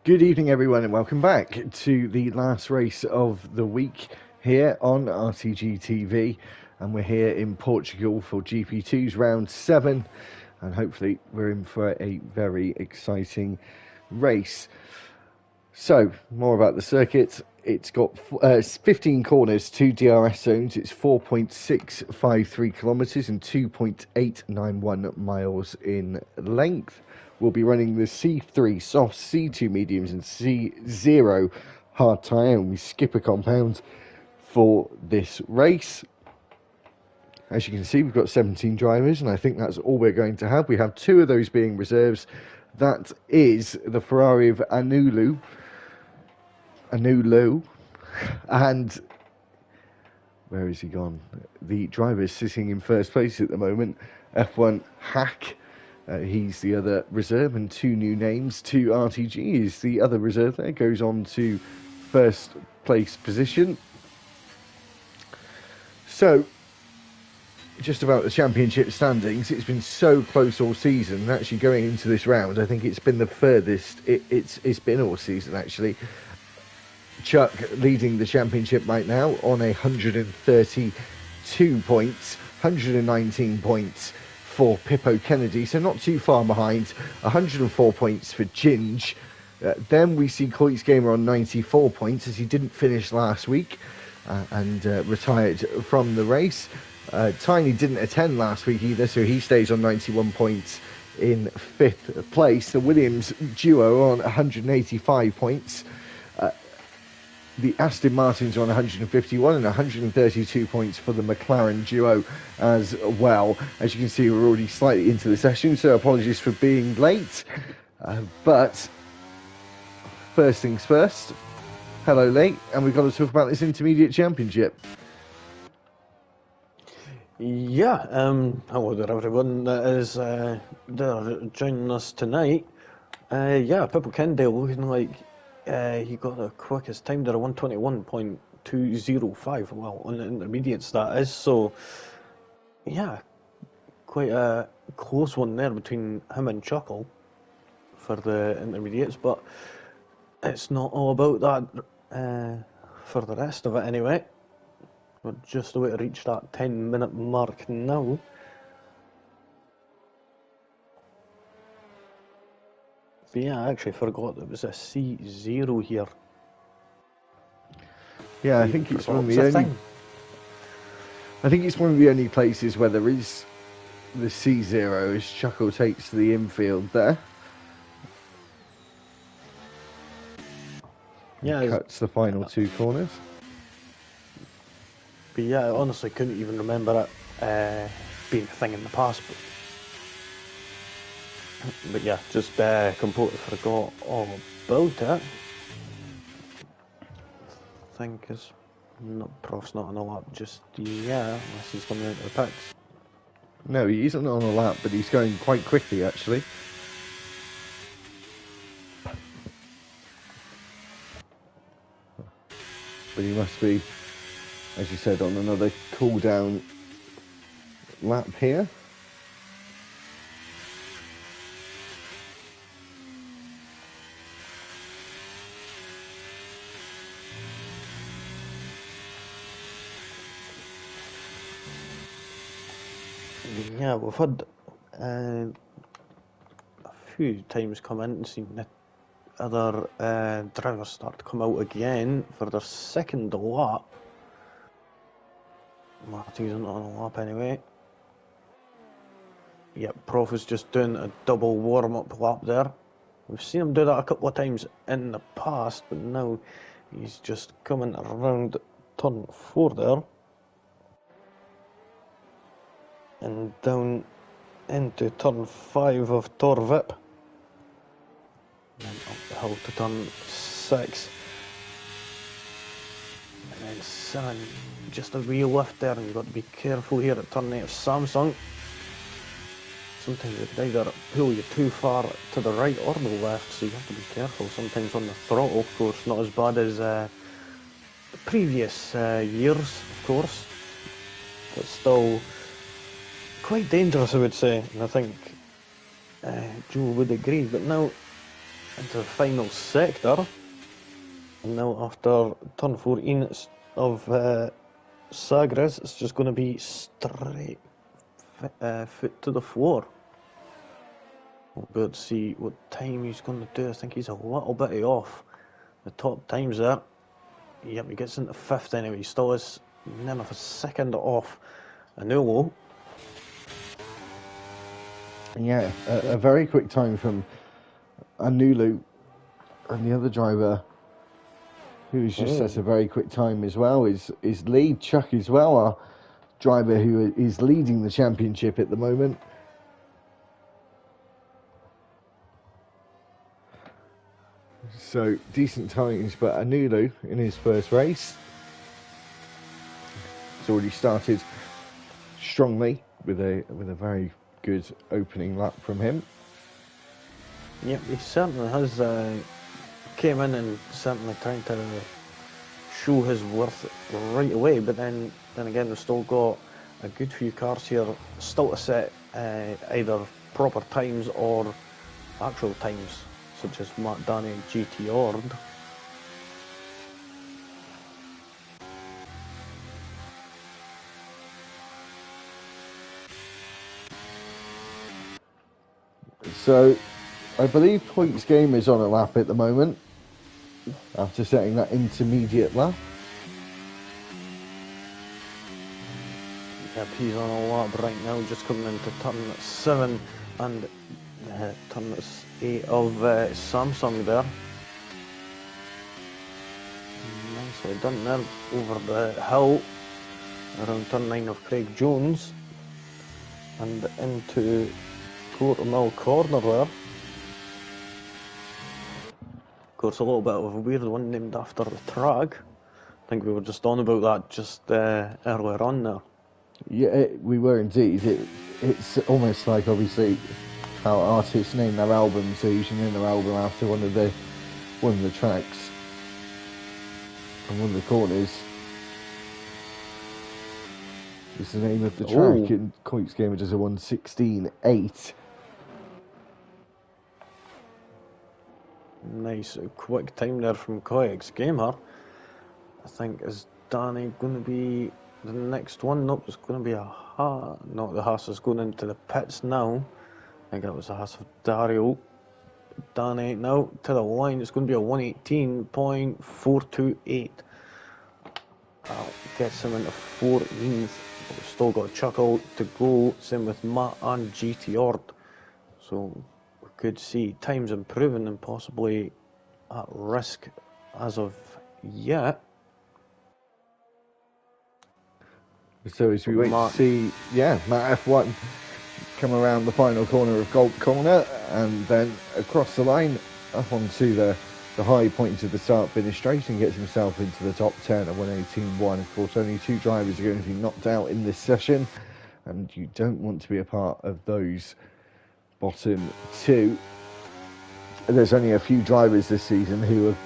Good evening, everyone, and welcome back to the last race of the week here on RTG TV. And we're here in Portugal for GP2's round 7, and hopefully we're in for a very exciting race. So, more about the circuit. It's got 15 corners, 2 DRS zones. It's 4.653 kilometres and 2.891 miles in length. We'll be running the C3 soft, C2 mediums, and C0 hard tyre, and we skip a compound for this race. As you can see, we've got 17 drivers, and I think that's all we're going to have. We have 2 of those being reserves. That is the Ferrari of Anulu, and where has he gone? The driver is sitting in first place at the moment, F1 Hack. He's the other reserve, and 2 new names. 2 RTG is the other reserve there, goes on to first place position. So, just about the championship standings, it's been so close all season. Actually, going into this round, I think it's been the furthest it's been all season, actually. Chuck leading the championship right now on 132 points, 119 points for Pippo Kennedy, so not too far behind. 104 points for Ginge. Then we see Coits Gamer on 94 points, as he didn't finish last week and retired from the race. Tiny didn't attend last week either, so he stays on 91 points in 5th place. The Williams duo on 185 points. The Aston Martins are on 151 and 132 points for the McLaren duo as well. As you can see, we're already slightly into the session, so apologies for being late. But first things first, hello late, and we've got to talk about this intermediate championship. Yeah, hello there everyone that is joining us tonight. Yeah, Pippo Kennedy looking like he got the quickest time there, 121.205, well, on the intermediates that is, so yeah, quite a close one there between him and Chuckle for the intermediates, but it's not all about that for the rest of it anyway. We're just about to reach that 10-minute mark now. But yeah, I actually forgot there was a C0 here. Yeah, I think it's one of the only. I think it's one of the only places where there is the C0 as Chuckle takes the infield there. Yeah, cuts the final 2 corners. But yeah, I honestly couldn't even remember it being a thing in the past. But yeah, just completely forgot all about it. I think Prof's not on a lap just yet, unless he's coming out of the pits. No, he isn't on a lap, but he's going quite quickly actually. But he must be, as you said, on another cool down lap here. Yeah, we've had a few times come in and seen the other drivers start to come out again for their second lap. Marty's not on a lap anyway. Yep, Prof is just doing a double warm-up lap there. We've seen him do that a couple of times in the past, but now he's just coming around turn 4 there. And down into turn 5 of Torvip. And then up the hill to turn 6. And then 7, just a wee lift there, and you've got to be careful here at turn 8 of Samsung. Sometimes it can either pull you too far to the right or the left, so you have to be careful. Sometimes on the throttle, of course, not as bad as the previous years, of course, but still quite dangerous, I would say, and I think Joe would agree. But now into the final sector. And now after turn 14 of Sagres, it's just going to be straight foot to the floor. We'll be able to see what time he's going to do. I think he's a little bit off the top times there. Yep, he gets into 5th anyway. He still is near enough a second off Anulo. Yeah, a very quick time from Anulu, and the other driver who's just set a very quick time as well is lead Chuck as well, our driver who is leading the championship at the moment. So decent times, but Anulu in his first race has already started strongly with a very good opening lap from him. Yep, he certainly has came in and certainly trying to show his worth right away, but then again we've still got a good few cars here still to set either proper times or actual times, such as Matt Danny GT Ord. So I believe Points Game is on a lap at the moment after setting that intermediate lap. Yep, he's on a lap right now, just coming into turn 7 and turn 8 of Samsung there. Nicely done there over the hill around turn 9 of Craig Jones and into Quartermill corner there. Of course, a little bit of a weird one named after the track. I think we were just on about that just earlier on there. Yeah, we were indeed. It's almost like, obviously, how artists name their albums. They usually name their album after one of the tracks and one of the corners is the name of the track. In Points Game, it is a 1:16.8. Nice quick time there from Koyak's Gamer. I think, is Danny going to be the next one? Nope, it's going to be a Haas. No, the Haas is going into the pits now. I think that was the Haas of Dario. Danny now to the line. It's going to be a 1:18.428. Gets him into 14th. But we've still got Chuckle to go. Same with Matt and GT Ord. So we could see times improving and possibly at risk as of yet. So as we wait to see, Matt F1 come around the final corner of Gold Corner and then across the line up onto the high point of the start-finish straight and gets himself into the top 10 at 1:18.1. Of course, only 2 drivers are going to be knocked out in this session, and you don't want to be a part of those bottom 2. There's only a few drivers this season who have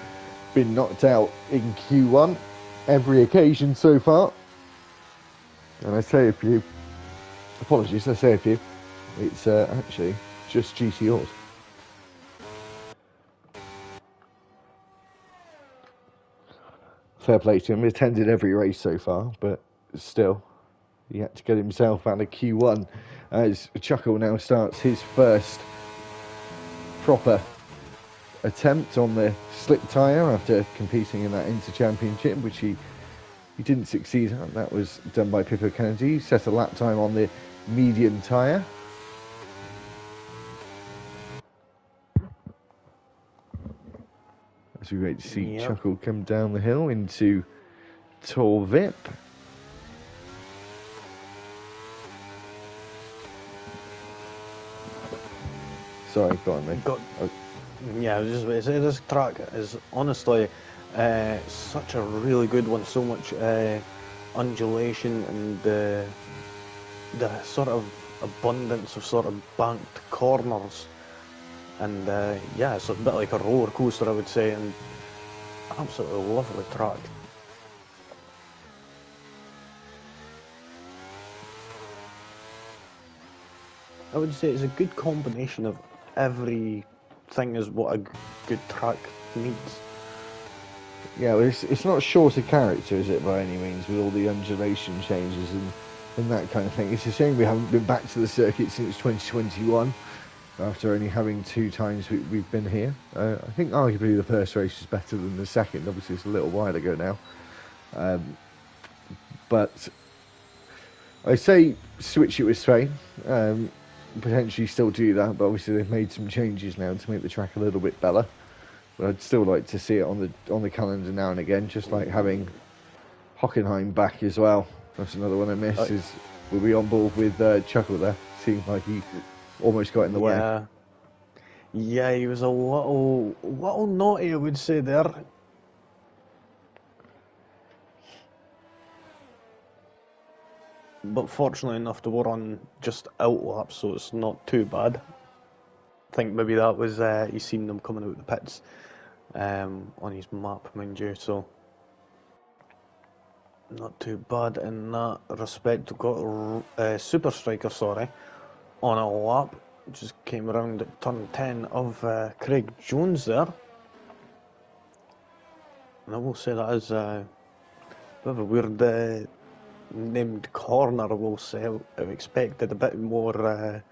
been knocked out in Q1 every occasion so far. And I say a few, apologies, I say a few, it's actually just GT Ord. Fair play to him, attended every race so far, but still, he had to get himself out of Q1 as Chuckle now starts his first proper attempt on the slick tyre after competing in that Inter-Championship, which he didn't succeed at. That was done by Pippo Kennedy. He set a lap time on the medium tyre. As we wait to see Chuckle come down the hill into Tor Vip. Sorry, go on, mate. Yeah, I was just about to say, this track is honestly such a really good one. So much undulation and the sort of abundance of sort of banked corners. And it's a bit like a roller coaster, I would say, and absolutely lovely track. I would say it's a good combination of every thing is what a good track needs. Yeah, well, it's not short of character, is it, by any means, with all the undulation changes and that kind of thing. It's a shame we haven't been back to the circuit since 2021, after only having 2 times we've been here. I think arguably the first race is better than the second. Obviously, it's a little while ago now. But I say switch it with Spain. Potentially still do that, but obviously they've made some changes now to make the track a little bit better. But I'd still like to see it on the calendar now and again, just like having Hockenheim back as well. That's another one I miss. We'll be on board with Chuckle there. Seemed like he almost got in the way. Yeah, he was a little naughty, I would say there. But fortunately enough, they were on just out laps, so it's not too bad. I think maybe that was he's seen them coming out the pits on his map, mind you, so not too bad in that respect. We've got Super Striker, on a lap. Just came around at turn 10 of Craig Jones there. And I will say that is a bit of a weird named corner, I will say. I've expected a bit more,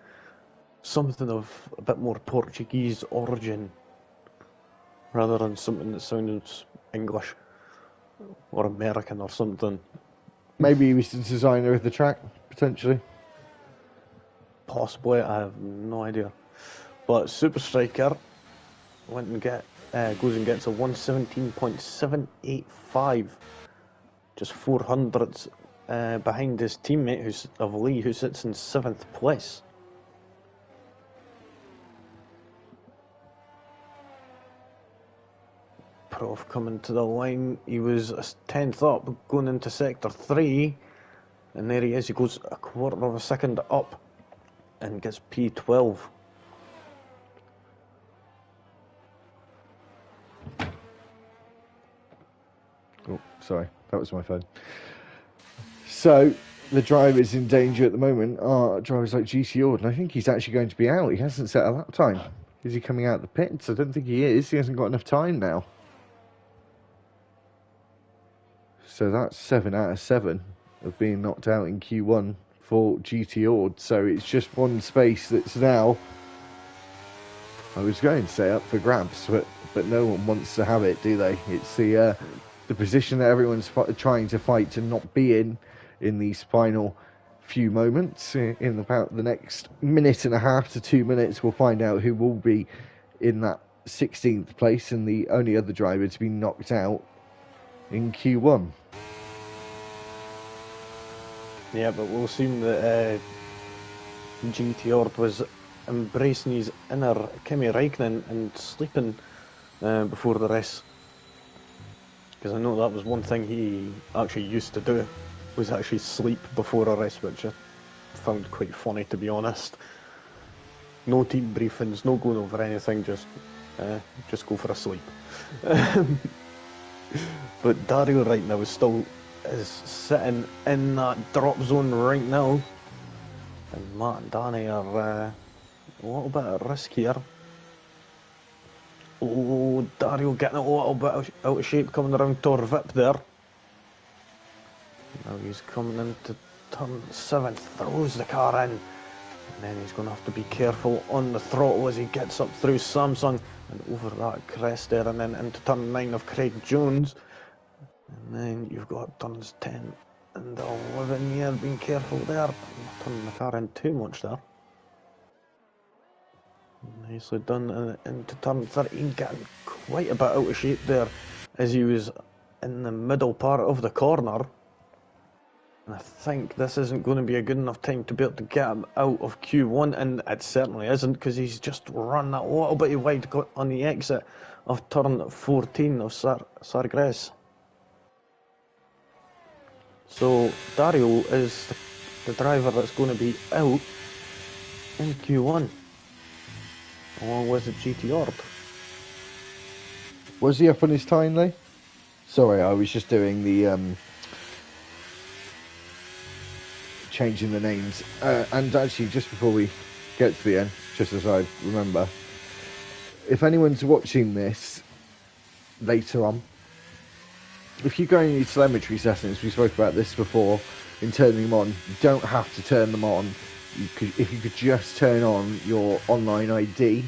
something of a bit more Portuguese origin, rather than something that sounds English or American or something. Maybe he was the designer of the track, potentially. Possibly, I have no idea. But Super Striker went and goes and gets a 117.785, just 400ths behind his teammate of Lee, who sits in 7th place. Prof coming to the line, he was 10th up, going into sector 3, and there he is. He goes a quarter of a second up and gets P12. Oh, sorry, that was my phone. So the drivers in danger at the moment are drivers like GC Ord, and I think he's actually going to be out. He hasn't set a lap time. Is he coming out of the pits? I don't think he is. He hasn't got enough time now. So that's 7 out of 7 of being knocked out in Q1 for GT Ord. So it's just one space that's now, I was going to say, up for grabs, but no one wants to have it, do they? It's the position that everyone's trying to fight to not be in these final few moments. In about the next minute and a half to 2 minutes, we'll find out who will be in that 16th place and the only other driver to be knocked out in Q1. Yeah, but we'll seem that GT Ord was embracing his inner Kimi Räikkönen and sleeping before the race. Because I know that was one thing he actually used to do, was actually sleep before a race, which I found quite funny, to be honest. No team briefings, no going over anything, just go for a sleep. But Dario right now is sitting in that drop zone right now, and Matt and Danny are a little bit at risk here. Oh, Dario getting a little bit out of shape coming around Torvip there. Now he's coming into turn 7, throws the car in, and then he's going to have to be careful on the throttle as he gets up through Samsung and over that crest there, and then into turn 9 of Craig Jones. And then you've got turns 10 and 11 here, being careful there, not turning the car in too much there. Nicely done into turn 13, getting quite a bit out of shape there as he was in the middle part of the corner. And I think this isn't going to be a good enough time to be able to get him out of Q1, and it certainly isn't, because he's just run that little bit wide on the exit of turn 14 of Sargres. So Dario is the driver that's going to be out in Q1, along with the GT Ord. Was he up on his time, Lee? Sorry, I was just doing the changing the names. And actually, just before we get to the end, just as I remember, if anyone's watching this later on, if you go in your telemetry settings, we spoke about this before, in turning them on, you don't have to turn them on. If you could just turn on your online ID,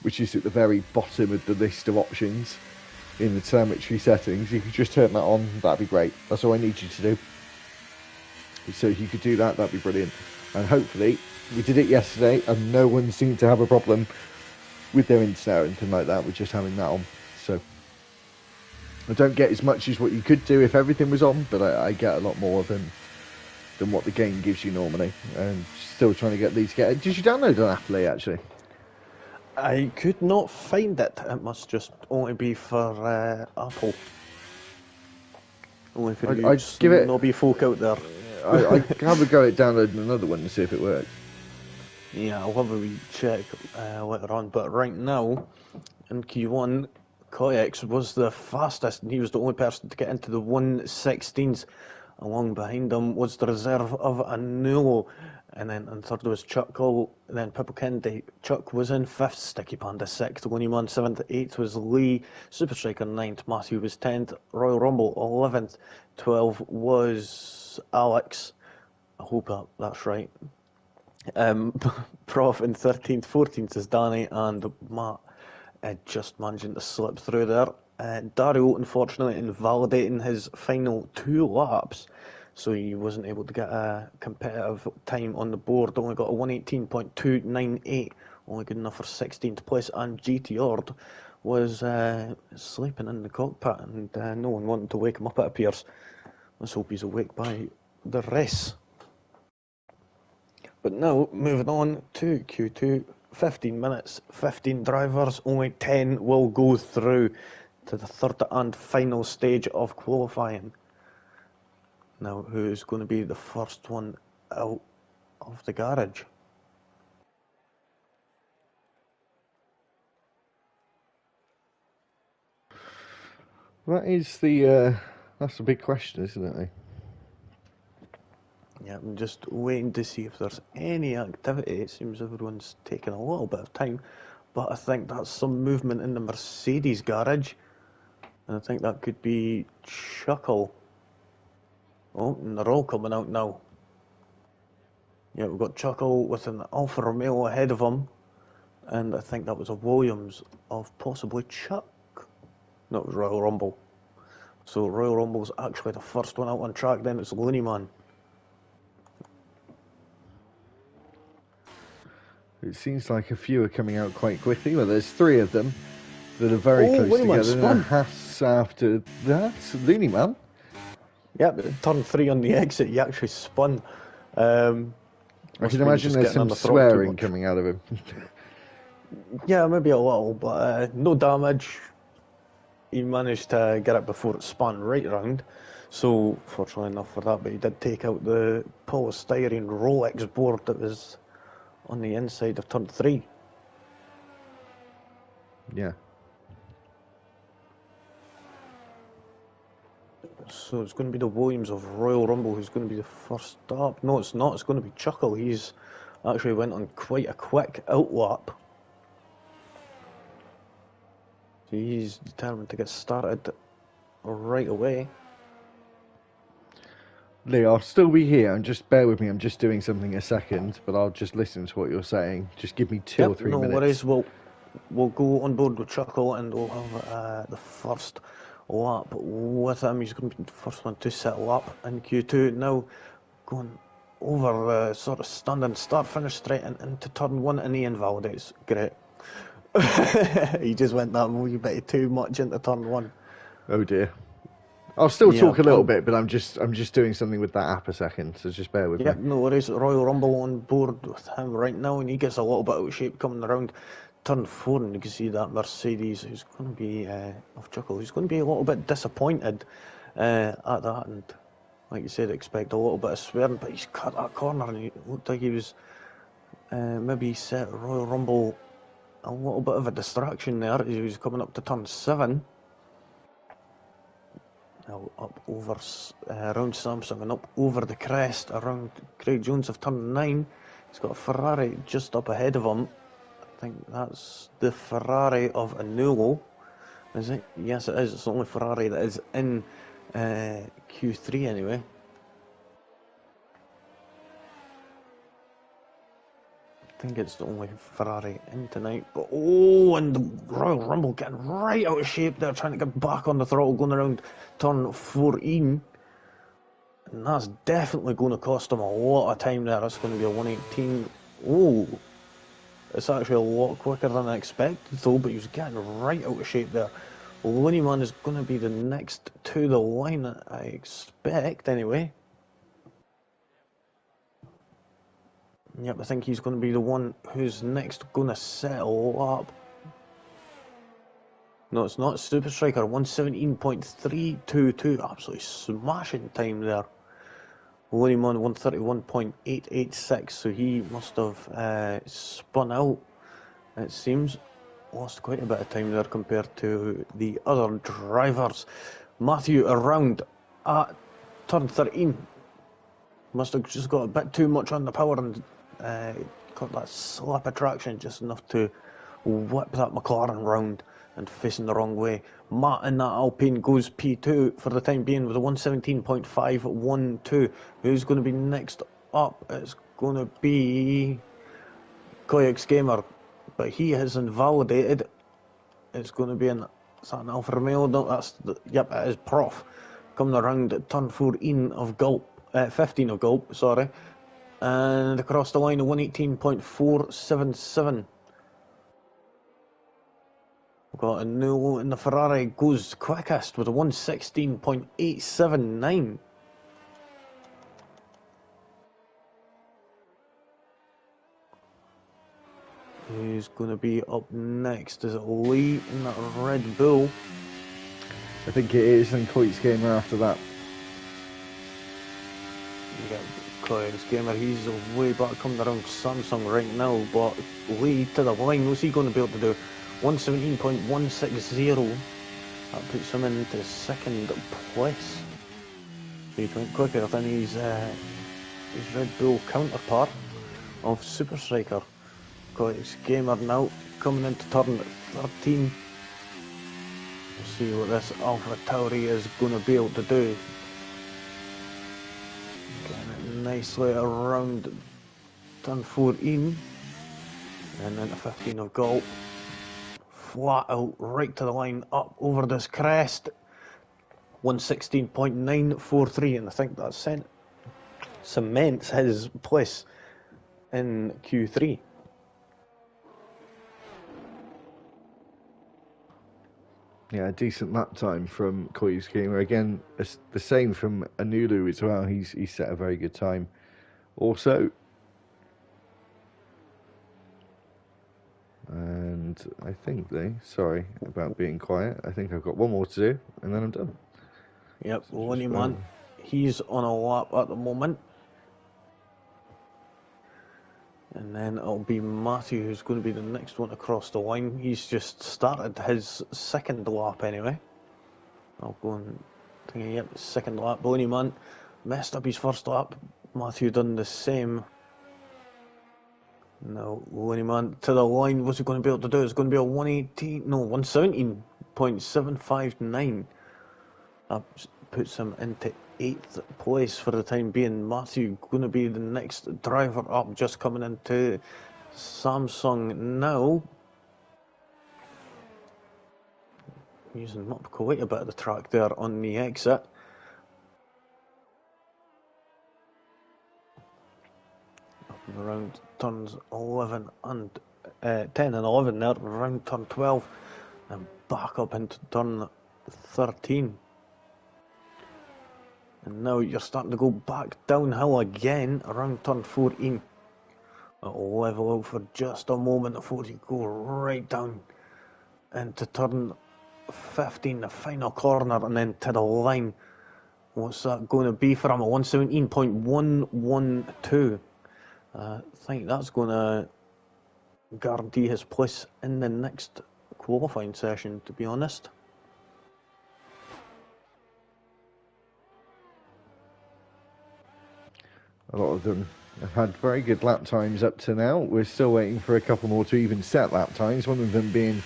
which is at the very bottom of the list of options in the telemetry settings, you could just turn that on, that'd be great. That's all I need you to do. So if you could do that, that'd be brilliant. And hopefully, we did it yesterday, and no one seemed to have a problem with their internet or anything like that with just having that on. So I don't get as much as what you could do if everything was on, but I get a lot more than what the game gives you normally. And still trying to get these. Did you download an Apple actually? I could not find it. It must just only be for Apple. Only for you snobby folk out there. I have a go at downloading another one to see if it works. Yeah, I'll have a wee check later on. But right now, in Q1, Koyex was the fastest, and he was the only person to get into the 1:16s. Along behind him was the reserve of Anulo, and then in third was Chuck Cole, and then Pippo Kennedy. Chuck was in fifth, Sticky Panda sixth, Looneyman seventh, eighth was Lee, Super Striker ninth, Matthew was 10th, Royal Rumble 11th, 12 was Alex. I hope that's right. Prof in 13th, 14th is Danny, and Matt just managing to slip through there. Dario, unfortunately, invalidating his final 2 laps, so he wasn't able to get a competitive time on the board. Only got a 1:18.298, only good enough for 16th place. And GTR was sleeping in the cockpit, and no one wanted to wake him up, it appears. Let's hope he's awake by the race. But now, moving on to Q2, 15 minutes, 15 drivers, only 10 will go through to the third and final stage of qualifying. Now, who's going to be the first one out of the garage? That's the big question, isn't it? Yeah, I'm just waiting to see if there's any activity. It seems everyone's taking a little bit of time, but I think that's some movement in the Mercedes garage, and I think that could be Chuckle. Oh, and they're all coming out now. Yeah, we've got Chuckle with an Alfa Romeo ahead of him, and I think that was a Williams of possibly Chuck. No, it was Royal Rumble. So Royal Rumble's actually the first one out on track, then it's Looneyman. It seems like a few are coming out quite quickly. Well, there's 3 of them that are very close together. And a Haas after that, Looneyman. Yep, turn 3 on the exit, he actually spun. I can imagine there's some swearing coming out of him. Yeah, maybe a little, but no damage. He managed to get it before it spun right around. So, fortunately enough for that, but he did take out the polystyrene Rolex board that was on the inside of turn 3. Yeah. So it's going to be the Williams of Royal Rumble who's going to be the first up. No, it's not. It's going to be Chuckle. He's actually went on quite a quick outlap. So he's determined to get started right away. Lee, I'll still be here, and just bear with me. I'm just doing something a second, but I'll just listen to what you're saying. Just give me 2 or 3 minutes. No worries. We'll go on board with Chuckle, and we'll have the first lap with him. He's going to be the first one to settle up in Q2. Now going over the sort of standing start-finish straight into turn 1, and he invalidates. Great. He just went that wee bit too much into turn 1. Oh dear. I'll still talk a little bit, but I'm just doing something with that app a second, so just bear with me. Yep, no worries. Royal Rumble on board with him right now, and he gets a little bit out of shape coming around turn 4, and you can see that Mercedes who's going to be of Chuckle. He's going to be a little bit disappointed at that, and like you said, expect a little bit of swearing, but he's cut that corner, and it looked like he was maybe set Royal Rumble a little bit of a distraction there. He was coming up to turn 7. Now up over around Samsung and up over the crest around Craig Jones of turn 9. He's got a Ferrari just up ahead of him. I think that's the Ferrari of Anulo, is it? Yes, it is. It's the only Ferrari that is in Q3 anyway. I think it's the only Ferrari in tonight. But oh, and the Royal Rumble getting right out of shape there, trying to get back on the throttle, going around turn 14. And that's definitely going to cost him a lot of time there. That's going to be a 118. Oh, it's actually a lot quicker than I expected though, but he was getting right out of shape there. Looneyman is going to be the next to the line, I expect, anyway. Yep, I think he's going to be the one who's next going to settle up. No, it's not. Super Striker, 117.322. Absolutely smashing time there. Looneyman, 131.886. So he must have spun out, it seems. Lost quite a bit of time there compared to the other drivers. Matthew around at turn 13. Must have just got a bit too much on the power and got that slap of traction just enough to whip that McLaren round and facing the wrong way. Matt in that Alpine goes P2 for the time being with a 117.512. Who's going to be next up? It's going to be Koyak's Gamer, but he has invalidated. It's going to be is that an Alfa Romeo? No, yep, it is Prof. Coming around at turn 14 of Gulp, 15 of Gulp, sorry. And across the line, a 118.477. We've got a Nulo in the Ferrari, goes quickest with a 116.879. Who's going to be up next? Is it Lee in that Red Bull? I think it is, and Coit's Gamer after that. Yeah, Coit's Gamer, he's way back coming around Samsung right now, but Lee to the line, what's he going to be able to do? 117.160. That puts him into second place. So he went quicker than his Red Bull counterpart of Super Striker. Coit's Gamer now coming into turn 13. We'll see what this Alpha Tauri is going to be able to do. Getting it nicely around turn 14 and into 15 of Gulp. Flat out, right to the line, up over this crest. 116.943, and I think that cements his place in Q3. Yeah, a decent lap time from Coit's Gamer. Again, it's the same from Anulu as well. He's set a very good time also. And I think sorry about being quiet. I think I've got one more to do, and then I'm done. Yep, Looneyman, he's on a lap at the moment. And then it'll be Matthew who's going to be the next one across the line. He's just started his second lap anyway. I'll go and think, yep, second lap. Looneyman messed up his first lap. Matthew done the same. Now Looneyman to the line. What's he going to be able to do? It's going to be a 117.759. That puts him into 8th place for the time being. Matthew going to be the next driver up, just coming into Samsung now. Using up quite a bit of the track there on the exit. Up and around turns 11 and 10 and 11 there, around turn 12, and back up into turn 13. And now you're starting to go back downhill again around turn 14. It'll level out for just a moment before you go right down into turn 15, the final corner, and then to the line. What's that going to be for him? A 117.112. I think that's going to guarantee his place in the next qualifying session, to be honest. A lot of them have had very good lap times up to now. We're still waiting for a couple more to even set lap times, one of them being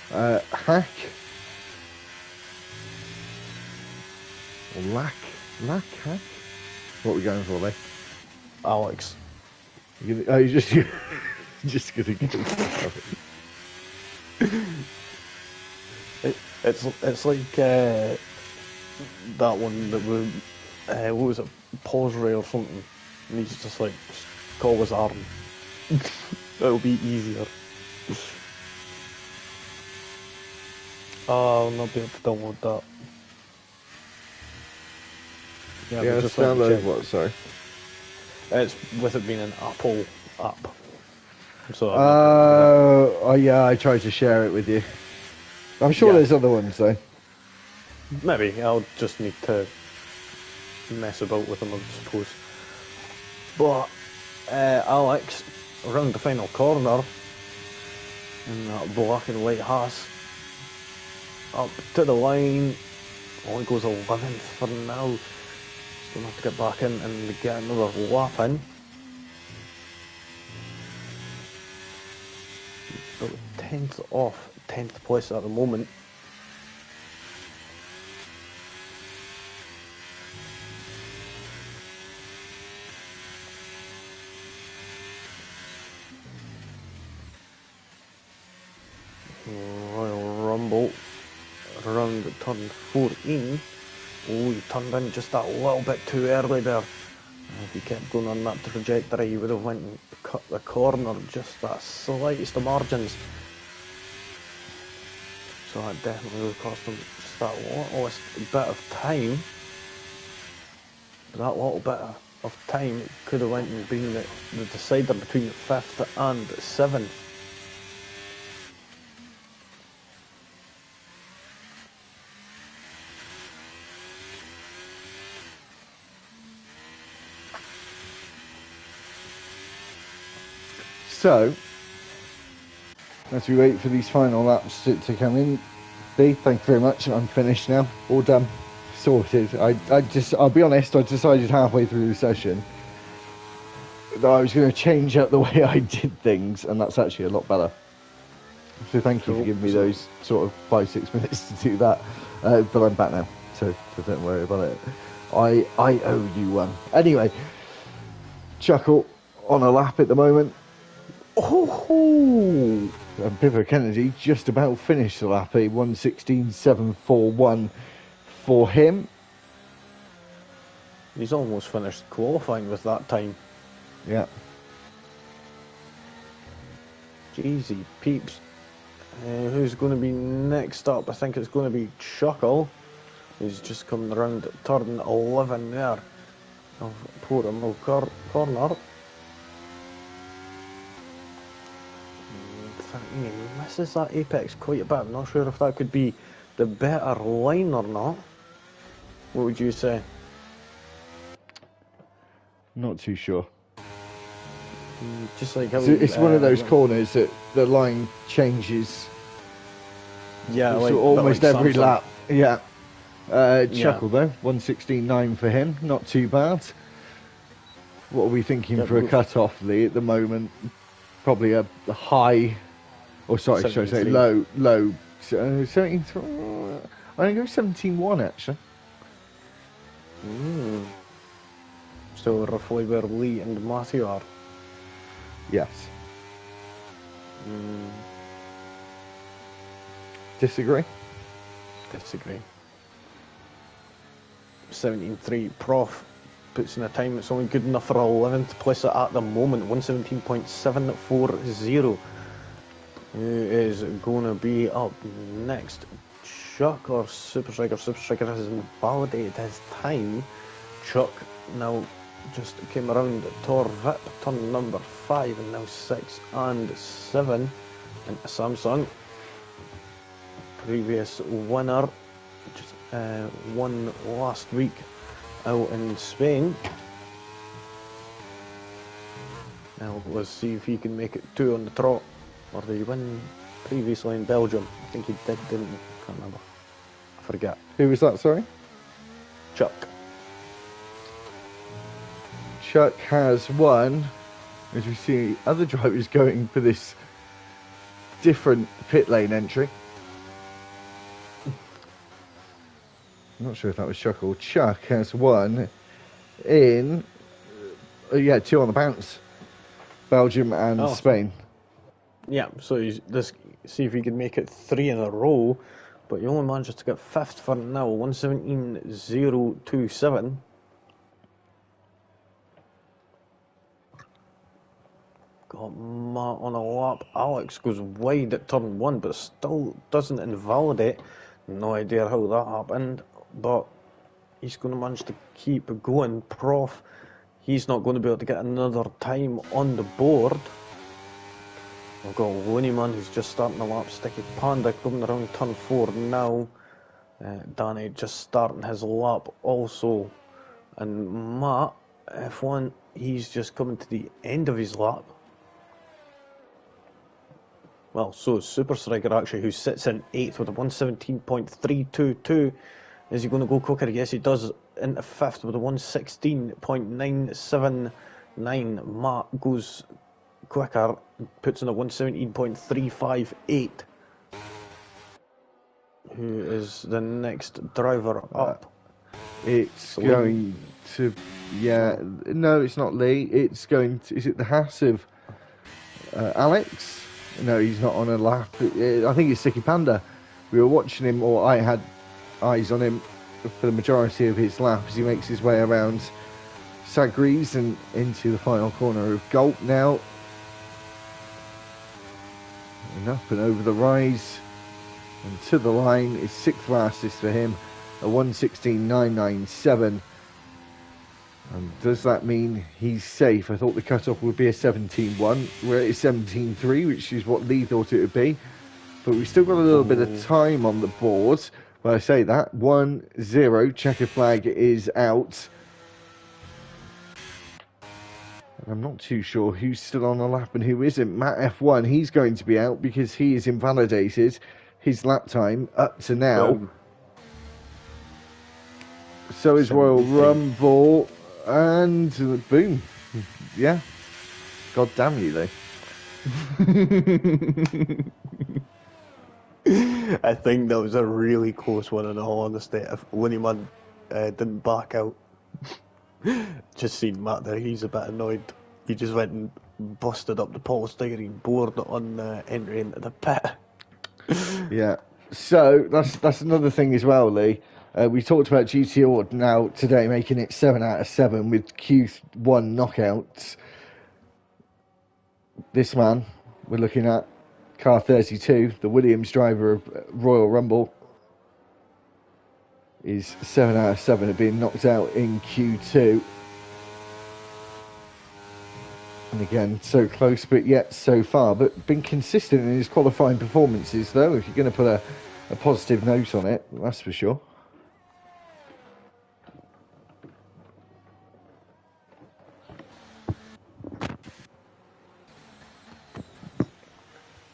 Hack. Or Hack? What are we going for, there? Alex. You're just gonna go for It's like that one that was what was it, Posray or something, and he's just like, just call his arm. It'll be easier. Oh, I'll not be able to download that. Yeah, just download what, sorry? It's with it being an Apple app. So oh yeah, I tried to share it with you. I'm sure there's other ones though. Maybe I'll just need to mess about with them, I suppose. But Alex, around the final corner in that black and white Haas, up to the line, only goes 11th for now. He's going to have to get back in and get another lap in. About 10th off 10th place at the moment. Royal Rumble around turn 14. Oh, he turned in just that little bit too early there. If he kept going on that trajectory, he would have went and cut the corner just that slightest of margins. So that definitely would have cost him just that littlest bit of time. But that little bit of time could have went and been the decider between 5th and 7th. So, as we wait for these final laps to come in, Dee, thank you very much. I'm finished now. All done. Sorted. I'll be honest, I decided halfway through the session that I was going to change up the way I did things, and that's actually a lot better. So thank you for giving me those sort of 5-6 minutes to do that. But I'm back now, so don't worry about it. I owe you one. Anyway, Chuckle on a lap at the moment. Oh, and Pippa Kennedy just about finished the lap, a 1:16.741 for him. He's almost finished qualifying with that time. Yeah. Jeezy peeps. Who's going to be next up? I think it's going to be Chuckle. He's just coming around turn 11 there of Portugal corner. He misses that apex quite a bit. I'm not sure if that could be the better line or not. What would you say? Not too sure. Just like how it's one of those corners that the line changes. Yeah, like, almost like every Samsung. lap. Yeah. Chuckle though, 1:16.9 for him. Not too bad. What are we thinking for a cut-off, Lee? At the moment, probably a high. Or sorry, should I say low? 17. I'm going to go 17.1 actually. So roughly where Lee and Matthew are. Yes. Disagree? Disagree. 17.3 Prof puts in a time that's only good enough for 11th place at the moment. 1:17.740. Who is going to be up next? Chuck or Super Striker? Super Striker has invalidated his time. Chuck now just came around Tor Vip, turn number 5, and now 6 and 7 into Samsung. Previous winner, just won last week out in Spain. Now let's see if he can make it 2 on the trot. Or did he win previously in Belgium? I think he did, didn't he? Can't remember. I forget. Who was that, sorry? Chuck. Chuck has won, as we see other drivers going for this different pit lane entry. I'm not sure if that was Chuck or Chuck has won in, 2 on the bounce, Belgium and Spain. Yeah, so let's see if he can make it 3 in a row, but he only managed to get 5th for now, 1:17.027. Got Matt on a lap. Alex goes wide at turn 1, but still doesn't invalidate. No idea how that happened, but he's going to manage to keep going. Prof, he's not going to be able to get another time on the board. We've got Looneyman who's just starting the lap. Sticky Panda coming around turn 4 now. Danny just starting his lap also. And Matt, F1, he's just coming to the end of his lap. Well, so is Super Striker actually, who sits in 8th with a 1:17.322. Is he going to go quicker? Yes, he does. Into 5th with a 1:16.979. Matt goes quicker, puts in a 1:17.358. Who is the next driver up? It's going to, no, it's not Lee. It's going to, is it the Haas of Alex? No, he's not on a lap. I think it's Sticky Panda. We were watching him, or I had eyes on him for the majority of his lap as he makes his way around Sagres and into the final corner of Gulp now. And up and over the rise and to the line is 6th fastest for him, a 1:16.997. And does that mean he's safe? I thought the cut-off would be a 17.1. We're at 17.3, which is what Lee thought it would be. But we've still got a little bit of time on the board. When I say that, 1-0, checker flag is out. And I'm not too sure who's still on the lap and who isn't. Matt F1, he's going to be out because he is invalidated. His lap time up to now. Boom. So is Royal Rumble. And boom. Yeah. God damn you, Lee. I think that was a really close one, in all honesty. If Winnieman didn't back out, just seen Matt there, he's a bit annoyed. He just went and busted up the polystyrene board on entry into the pit. Yeah. So that's another thing as well, Lee. We talked about GTO now today making it 7 out of 7 with Q1 knockouts. This man we're looking at, car 32, the Williams driver of Royal Rumble, is 7 out of 7 of being knocked out in Q2. And again, so close, but yet so far. But been consistent in his qualifying performances, though, if you're going to put a positive note on it, that's for sure.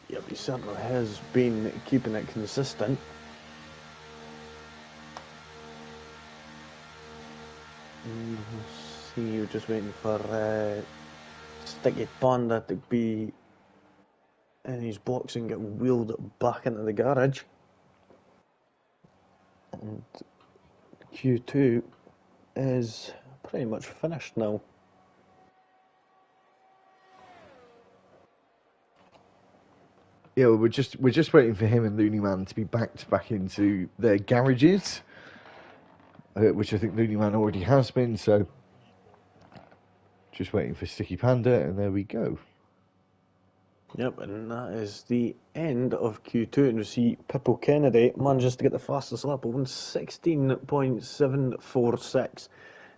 Yep, he certainly has been keeping it consistent. See, you're just waiting for Sticky Panda to be in his box and get wheeled back into the garage. And Q2 is pretty much finished now. Yeah, we're just waiting for him and Looney Man to be backed back into their garages, which I think Looney Man already has been. So just waiting for Sticky Panda, and there we go. Yep, and that is the end of Q2. And we see Pippo Kennedy manages to get the fastest lap of 1:16.746.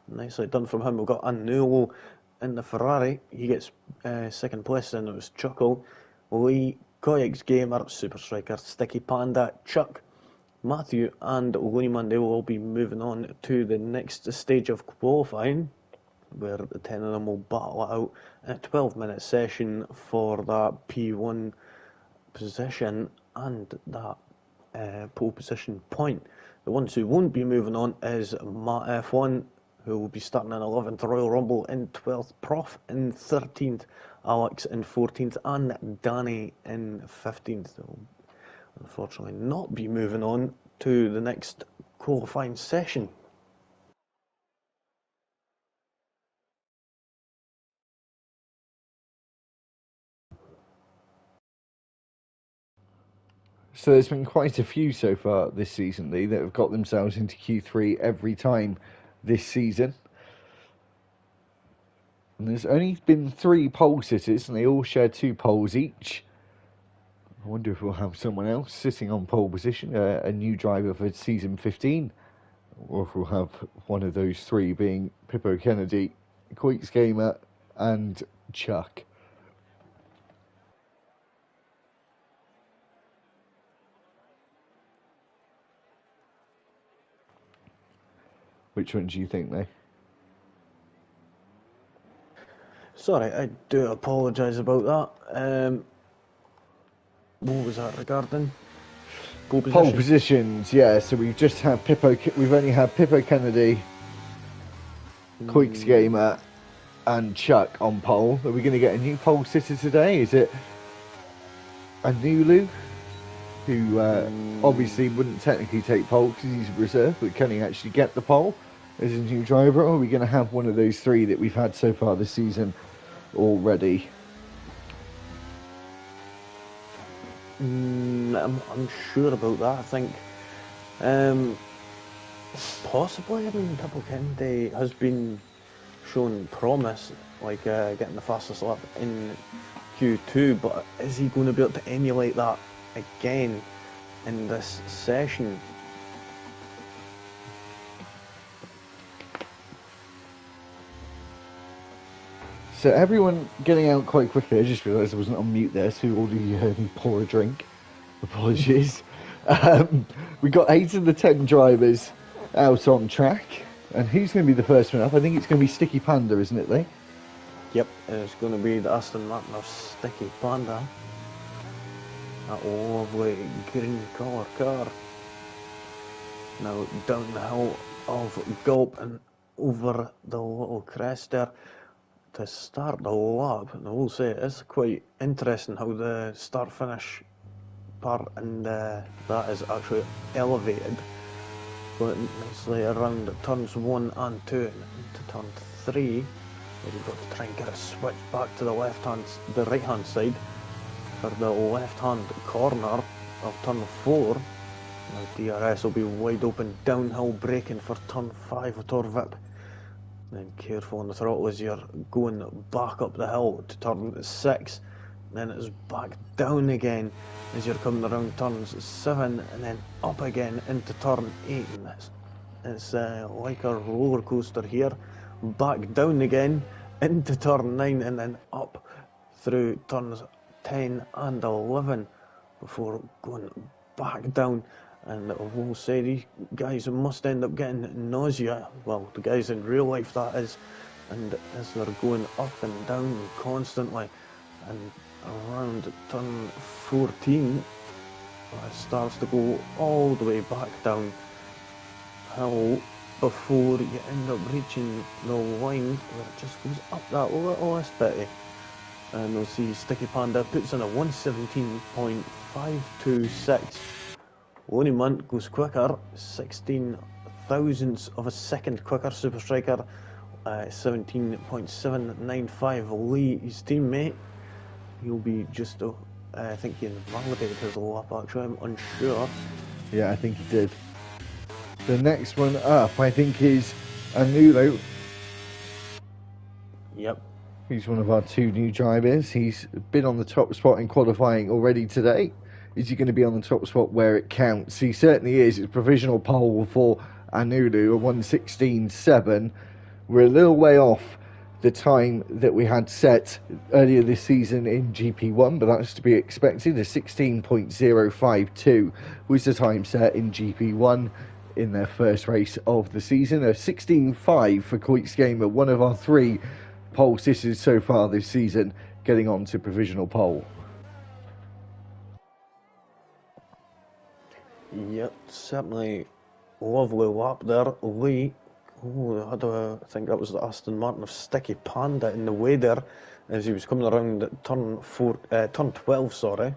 Nicely done from him. We've got Anulo in the Ferrari. He gets second place, and it was Chuckle, Lee, Koyix Gamer, Super Striker, Sticky Panda, Chuck, Matthew, and Looneyman. They will all be moving on to the next stage of qualifying, where the 10 of them will battle it out in a 12-minute session for that P1 position and that pole position point. The ones who won't be moving on is Matt F1, who will be starting in 11th, Royal Rumble in 12th, Prof in 13th, Alex in 14th, and Danny in 15th. They'll unfortunately not be moving on to the next qualifying session. So there's been quite a few so far this season, Lee, that have got themselves into Q3 every time this season. And there's only been 3 pole sitters, and they all share 2 poles each. I wonder if we'll have someone else sitting on pole position, a new driver for season 15, or if we'll have one of those 3 being Pippo Kennedy, Queeks Gamer, and Chuck. Which one do you think, though? Sorry, I do apologise about that. What was that regarding? Pole positions, yeah. So we've just had we've only had Pippo Kennedy, Queeks Gamer, and Chuck on pole. Are we going to get a new pole sitter today? Is it Anulu, who obviously wouldn't technically take pole because he's a reserve, but can he actually get the pole as a new driver? Or are we going to have one of those 3 that we've had so far this season already? I'm unsure about that. I think possibly. I mean, Pippo Kennedy has been shown promise, like getting the fastest lap in Q2, but is he going to be able to emulate that again in this session? So everyone getting out quite quickly. I just realised I wasn't on mute there, so you already heard me pour a drink. Apologies. We got 8 of the 10 drivers out on track, and who's going to be the first one up? I think it's going to be Sticky Panda, isn't it, Lee? Yep, it's going to be the Aston Martin of Sticky Panda. That lovely green colour car. Now down the hill of Gulp and over the little crest there to start the lap. And I will say it's quite interesting how the start-finish part and that is actually elevated, going nicely around turns 1 and 2 and into turn 3. We've got to try and get a switch back to the right hand side for the left hand corner of turn 4. Now DRS will be wide open, downhill braking for turn 5 with Torvip. Then careful on the throttle as you're going back up the hill to turn 6. Then it's back down again as you're coming around turns 7 and then up again into turn 8. And it's like a roller coaster here. Back down again into turn 9 and then up through turns 10 and 11 before going back down. And I will say these guys must end up getting nausea. Well, the guys in real life, that is. And as they're going up and down constantly, and around turn 14, it starts to go all the way back down hill before you end up reaching the line where it just goes up that littlest bit. And you'll see Sticky Panda puts in a 117.526. Loney Munt goes quicker, 16 thousandths of a second quicker. Super Striker, 17.795. Lee, his teammate, he'll be just, I think he invalidated his lap actually, I'm unsure. Yeah, I think he did. The next one up, I think, is Anulo. Yep. He's one of our 2 new drivers. He's been on the top spot in qualifying already today. Is he going to be on the top spot where it counts? He certainly is. It's provisional pole for Anulu, a 1:16.7. We're a little way off the time that we had set earlier this season in GP1, but that's to be expected. A 16.052 was the time set in GP1 in their first race of the season. A 16.5 for Queeks Gamer, one of our 3 pole sitters so far this season, getting on to provisional pole. Yep, certainly lovely lap there. Lee Oh, I think that was the Aston Martin of Sticky Panda in the way there as he was coming around at turn 12, sorry.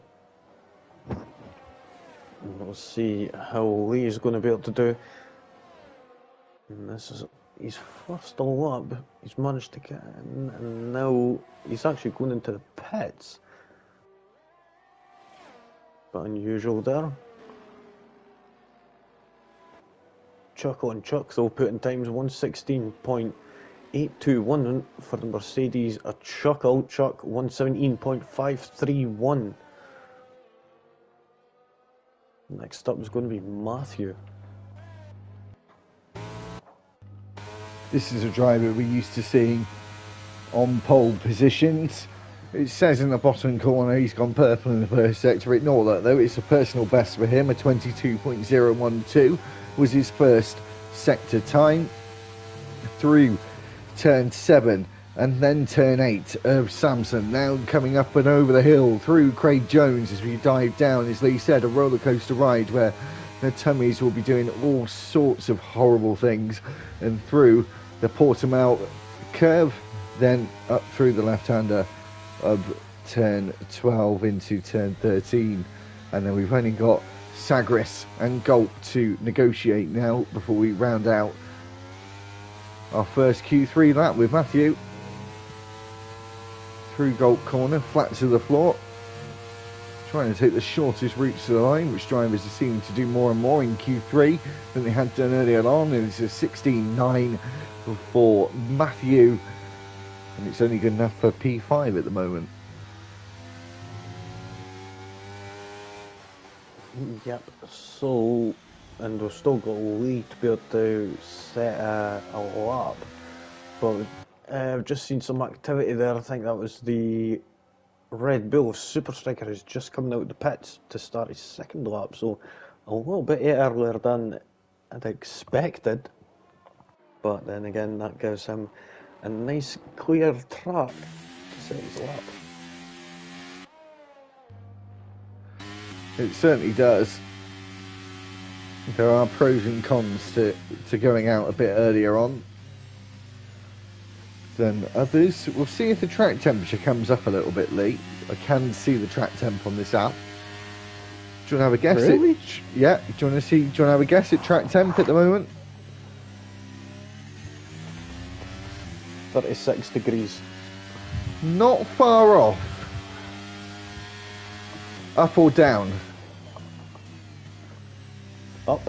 And we'll see how Lee is going to be able to do. And this is his first lap. He's managed to get in, and now he's actually going into the pits. But unusual there. Chuck on Chuck, though, putting times 116.821 for the Mercedes. A Chuck out Chuck 117.531. Next up is going to be Matthew. This is a driver we're used to seeing on pole positions. It says in the bottom corner he's gone purple in the first sector. Ignore that though, it's a personal best for him. A 22.012 was his first sector time. Through turn 7 and then turn 8 of Samson. Now coming up and over the hill through Craig Jones as we dive down, as Lee said, a roller coaster ride where their tummies will be doing all sorts of horrible things, and through the Portimao curve, then up through the left-hander of turn 12 into turn 13, and then we've only got Sagres and Gulp to negotiate now before we round out our first Q3 lap with Matthew. Through Gulp corner, flat to the floor, trying to take the shortest routes to the line, which drivers are seeming to do more and more in Q3 than they had done earlier on. And it's a 16.9 for Matthew, and it's only good enough for P5 at the moment. Yep, so, and we've still got Lee to be able to set a lap, but I've just seen some activity there. I think that was the Red Bull Super Striker who's just coming out of the pits to start his second lap, so a little bit earlier than I'd expected, but then again that gives him a nice clear track to set his lap. It certainly does. There are pros and cons to going out a bit earlier on than others. We'll see if the track temperature comes up a little bit, Lee. I can see the track temp on this app. Do you want to have a guess? Really? Yeah. Do you want to have a guess at track temp at the moment? 36 degrees. Not far off. Up or down? Up.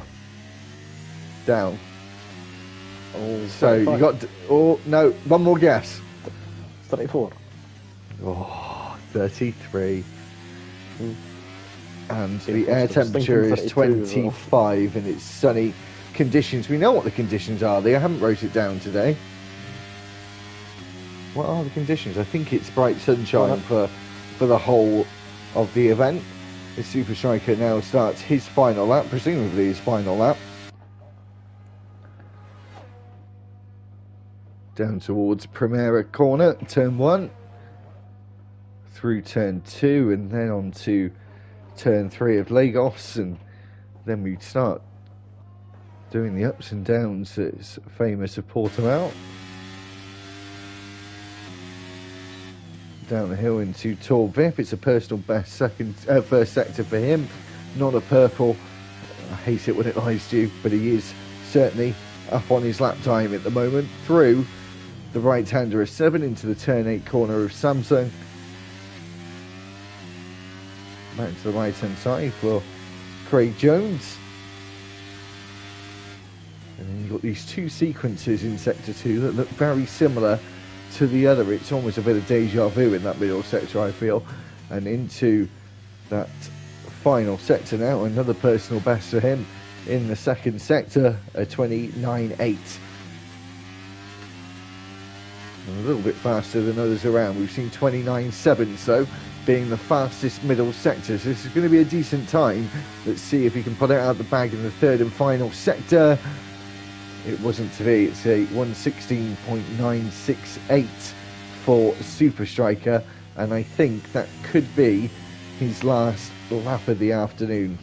Down. Oh, So you got... Oh, no. One more guess. 34. Oh, 33. And See, the air temperature is 25 and it's sunny conditions. We know what the conditions are. They haven't wrote it down today. What are the conditions? I think it's bright sunshine for the whole of the event. The Super Striker now starts his final lap, presumably his final lap. Down towards Primera corner, turn 1. Through turn 2 and then on to turn 3 of Lagos, and then we start doing the ups and downs that's famous of Portimao. Down the hill into Tor Vip. It's a personal best first sector for him. Not a purple. I hate it when it lies to you, but he is certainly up on his lap time at the moment. Through the right-hander of 7 into the turn 8 corner of Samsung. Back to the right-hand side for Craig Jones. And then you've got these two sequences in Sector 2 that look very similar to the other. It's almost a bit of deja vu in that middle sector, I feel. And into that final sector now, another personal best for him in the second sector, a 29.8. A little bit faster than others around. We've seen 29.7, so being the fastest middle sector. So this is going to be a decent time. Let's see if he can put it out the bag in the third and final sector. It wasn't to be. It's a 116.968 for Super Striker, and I think that could be his last lap of the afternoon.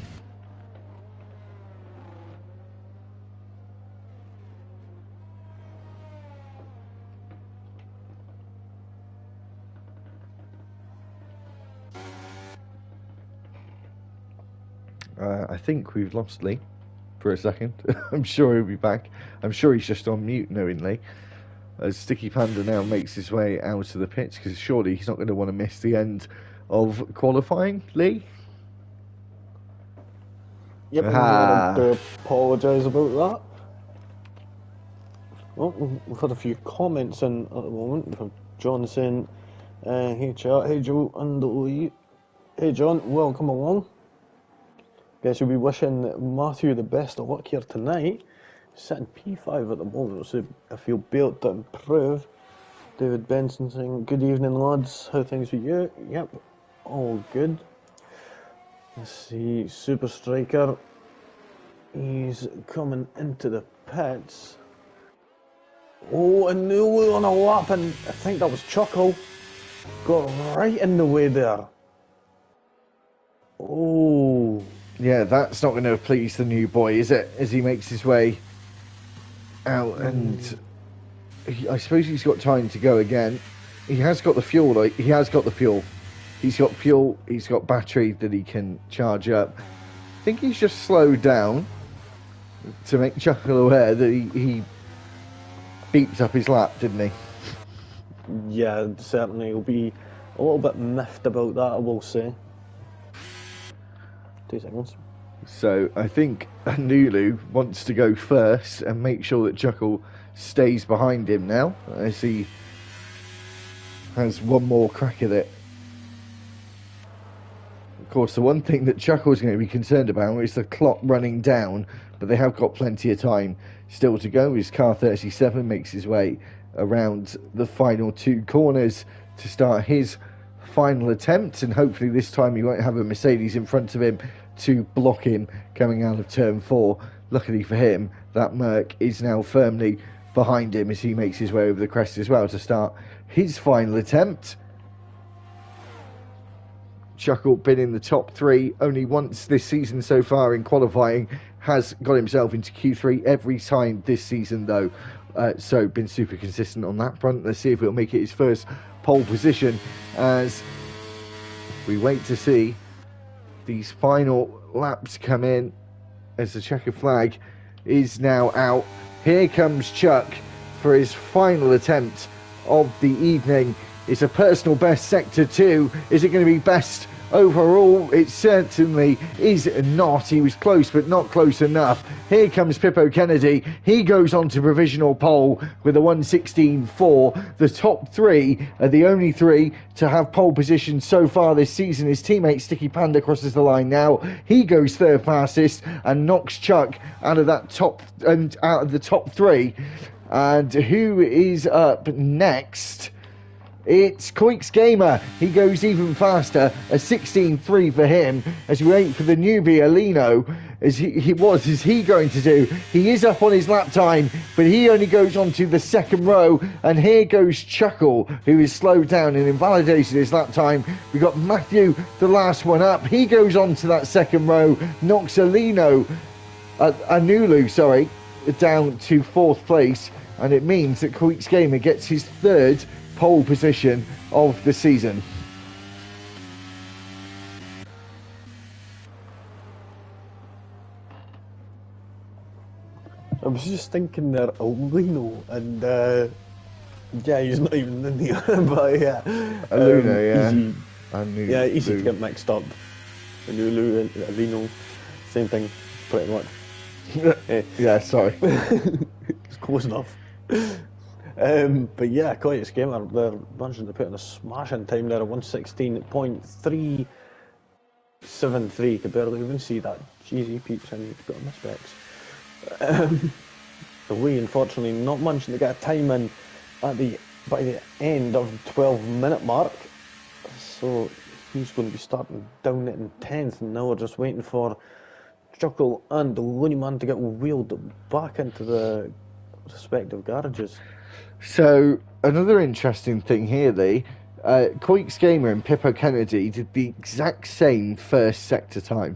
I think we've lost Lee for a second. I'm sure he'll be back. I'm sure he's just on mute knowingly. As Sticky Panda now makes his way out of the pitch, because surely he's not going to want to miss the end of qualifying, Lee? Yep, I do apologise about that. Well, we've had a few comments in at the moment from John saying, hey chat, hey Joe and Lee. Hey John, welcome along. Guess you'll be wishing Matthew the best of luck here tonight. Sitting P5 at the moment, so if he'll be able to improve. David Benson saying, good evening lads, how things with you? Yep, all good. Let's see, Super Striker, he's coming into the pits. Oh, a new on a lap, and I think that was Chuckle. Got right in the way there. Oh. Yeah, that's not going to please the new boy, is it? As he makes his way out, and I suppose he's got time to go again. He has got the fuel, though. He has got the fuel. He's got fuel, he's got battery that he can charge up. I think he's just slowed down to make Chuckle aware that he beeped up his lap, didn't he? Yeah, certainly. He'll be a little bit miffed about that, I will say. 2 seconds. So I think Anulu wants to go first and make sure that Chuckle stays behind him now, as he has one more crack at it. Of course, the one thing that Chuckle's going to be concerned about is the clock running down, but they have got plenty of time still to go. His car 37 makes his way around the final 2 corners to start his final attempt, and hopefully this time he won't have a Mercedes in front of him to block him coming out of turn 4. Luckily for him, that Merc is now firmly behind him as he makes his way over the crest as well to start his final attempt. Chuckle been in the top 3 only once this season so far in qualifying, has got himself into Q3 every time this season though, so been super consistent on that front. Let's see if he'll make it his first pole position as we wait to see these final laps come in, as the checker flag is now out. Here comes Chuck for his final attempt of the evening. It's a personal best sector 2. Is it going to be best overall? It certainly is not. He was close, but not close enough. Here comes Pippo Kennedy. He goes on to provisional pole with a 1:16.4. The top 3 are the only 3 to have pole position so far this season. His teammate Sticky Panda crosses the line now. He goes third fastest and knocks Chuck out of that top and out of the top 3. And who is up next? It's Koix Gamer. He goes even faster, a 16.3 for him, as we wait for the newbie Alino. Is he going to do? He is up on his lap time, but he only goes on to the second row, and here goes Chuckle, who is slowed down and invalidated his lap time. We got Matthew, the last one up. He goes on to that second row, knocks Anulu, down to 4th place, and it means that Koix Gamer gets his 3rd pole position of the season. I was just thinking there, Alino, and yeah, he's not even in here, but yeah. Alino, yeah. Easy to get mixed up. Anulu and Alino, same thing, pretty much. Yeah, sorry. It's close enough. But yeah, Koix Gamer, they're managing to put in a smashing time there, a 1:16.373. Could barely even see that. GZ peeps, and you've got on the specs. Lee, unfortunately, not managing to get a time in by the end of the 12-minute mark. So he's going to be starting down it in 10th, and now we're just waiting for Chuckle and the Looney Man to get wheeled back into the respective garages. So another interesting thing here, Lee, Koix Gamer and Pippo Kennedy did the exact same first sector time,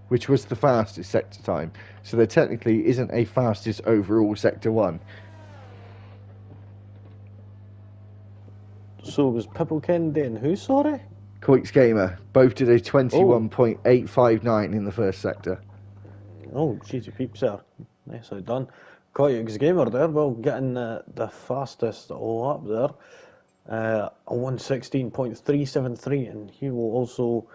which was the fastest sector time. So there technically isn't a fastest overall sector 1. So was Pippo Kennedy and who, sorry? Coix Gamer. Both did a 21.859 in the first sector. Oh, cheesy peeps there. Nicely done. Coix Gamer there, well, getting the fastest lap there. A 1:16.373, and he will also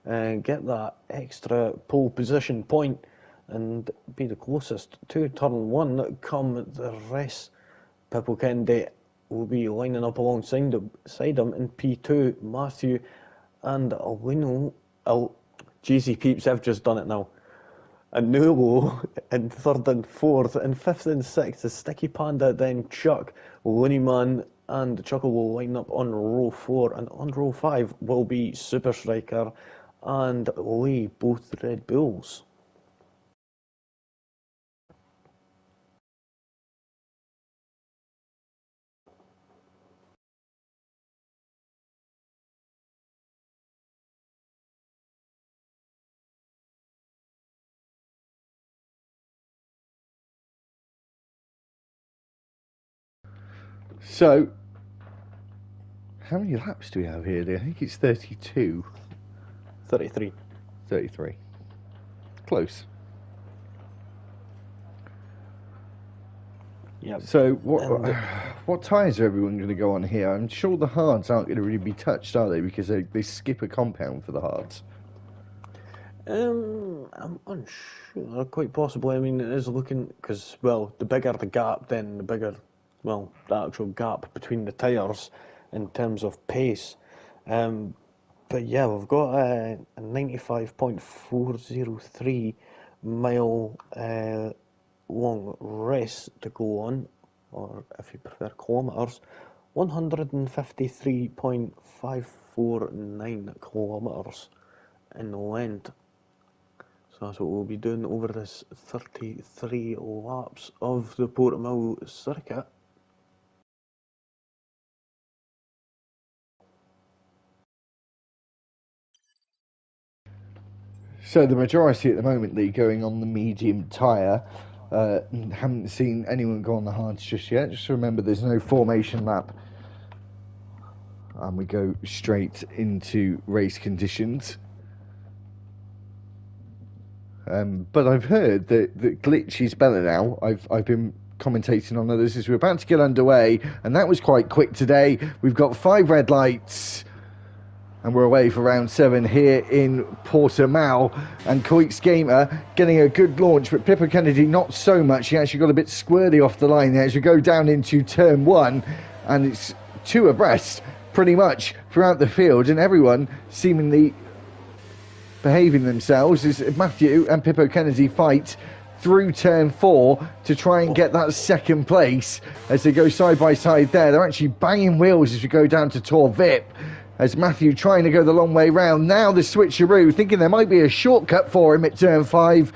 get that extra pole position point and be the closest to turn 1 come the rest. Pippo Kennedy will be lining up alongside him in P2. Matthew and Alino. Cheesy peeps, I've just done it now. And Nulo in 3rd and 4th, and 5th and 6th is Sticky Panda, then Chuck, Looney Man, and Chuckle will line up on row 4, and on row 5 will be Super Striker and Lee, both Red Bulls. So, how many laps do we have here? I think it's 32. 33. 33. Close. Yep. So, what tyres are everyone going to go on here? I'm sure the hards aren't going to really be touched, are they? Because they skip a compound for the hards. I'm unsure. Quite possibly. I mean, it is looking, because, well, the bigger the gap, then the bigger, well, the actual gap between the tyres in terms of pace. But yeah, we've got a 95.403 mile long race to go on, or if you prefer kilometres, 153.549 kilometres in length. So that's what we'll be doing over this 33 laps of the Portimao circuit. So the majority at the moment, Lee, going on the medium tyre. Haven't seen anyone go on the hards just yet. Just remember, there's no formation lap. And we go straight into race conditions. But I've heard that glitch is better now. I've been commentating on others as we're about to get underway, and that was quite quick today. We've got 5 red lights, and we're away for round 7 here in Portimao. And Coix Gamer getting a good launch, but Pippo Kennedy not so much. He actually got a bit squirty off the line there as we go down into turn 1, and it's 2 abreast pretty much throughout the field, and everyone seemingly behaving themselves as Matthew and Pippo Kennedy fight through turn 4 to try and get that second place as they go side by side there. They're actually banging wheels as we go down to Tor Vip, as Matthew trying to go the long way round. Now the switcheroo, thinking there might be a shortcut for him at turn 5,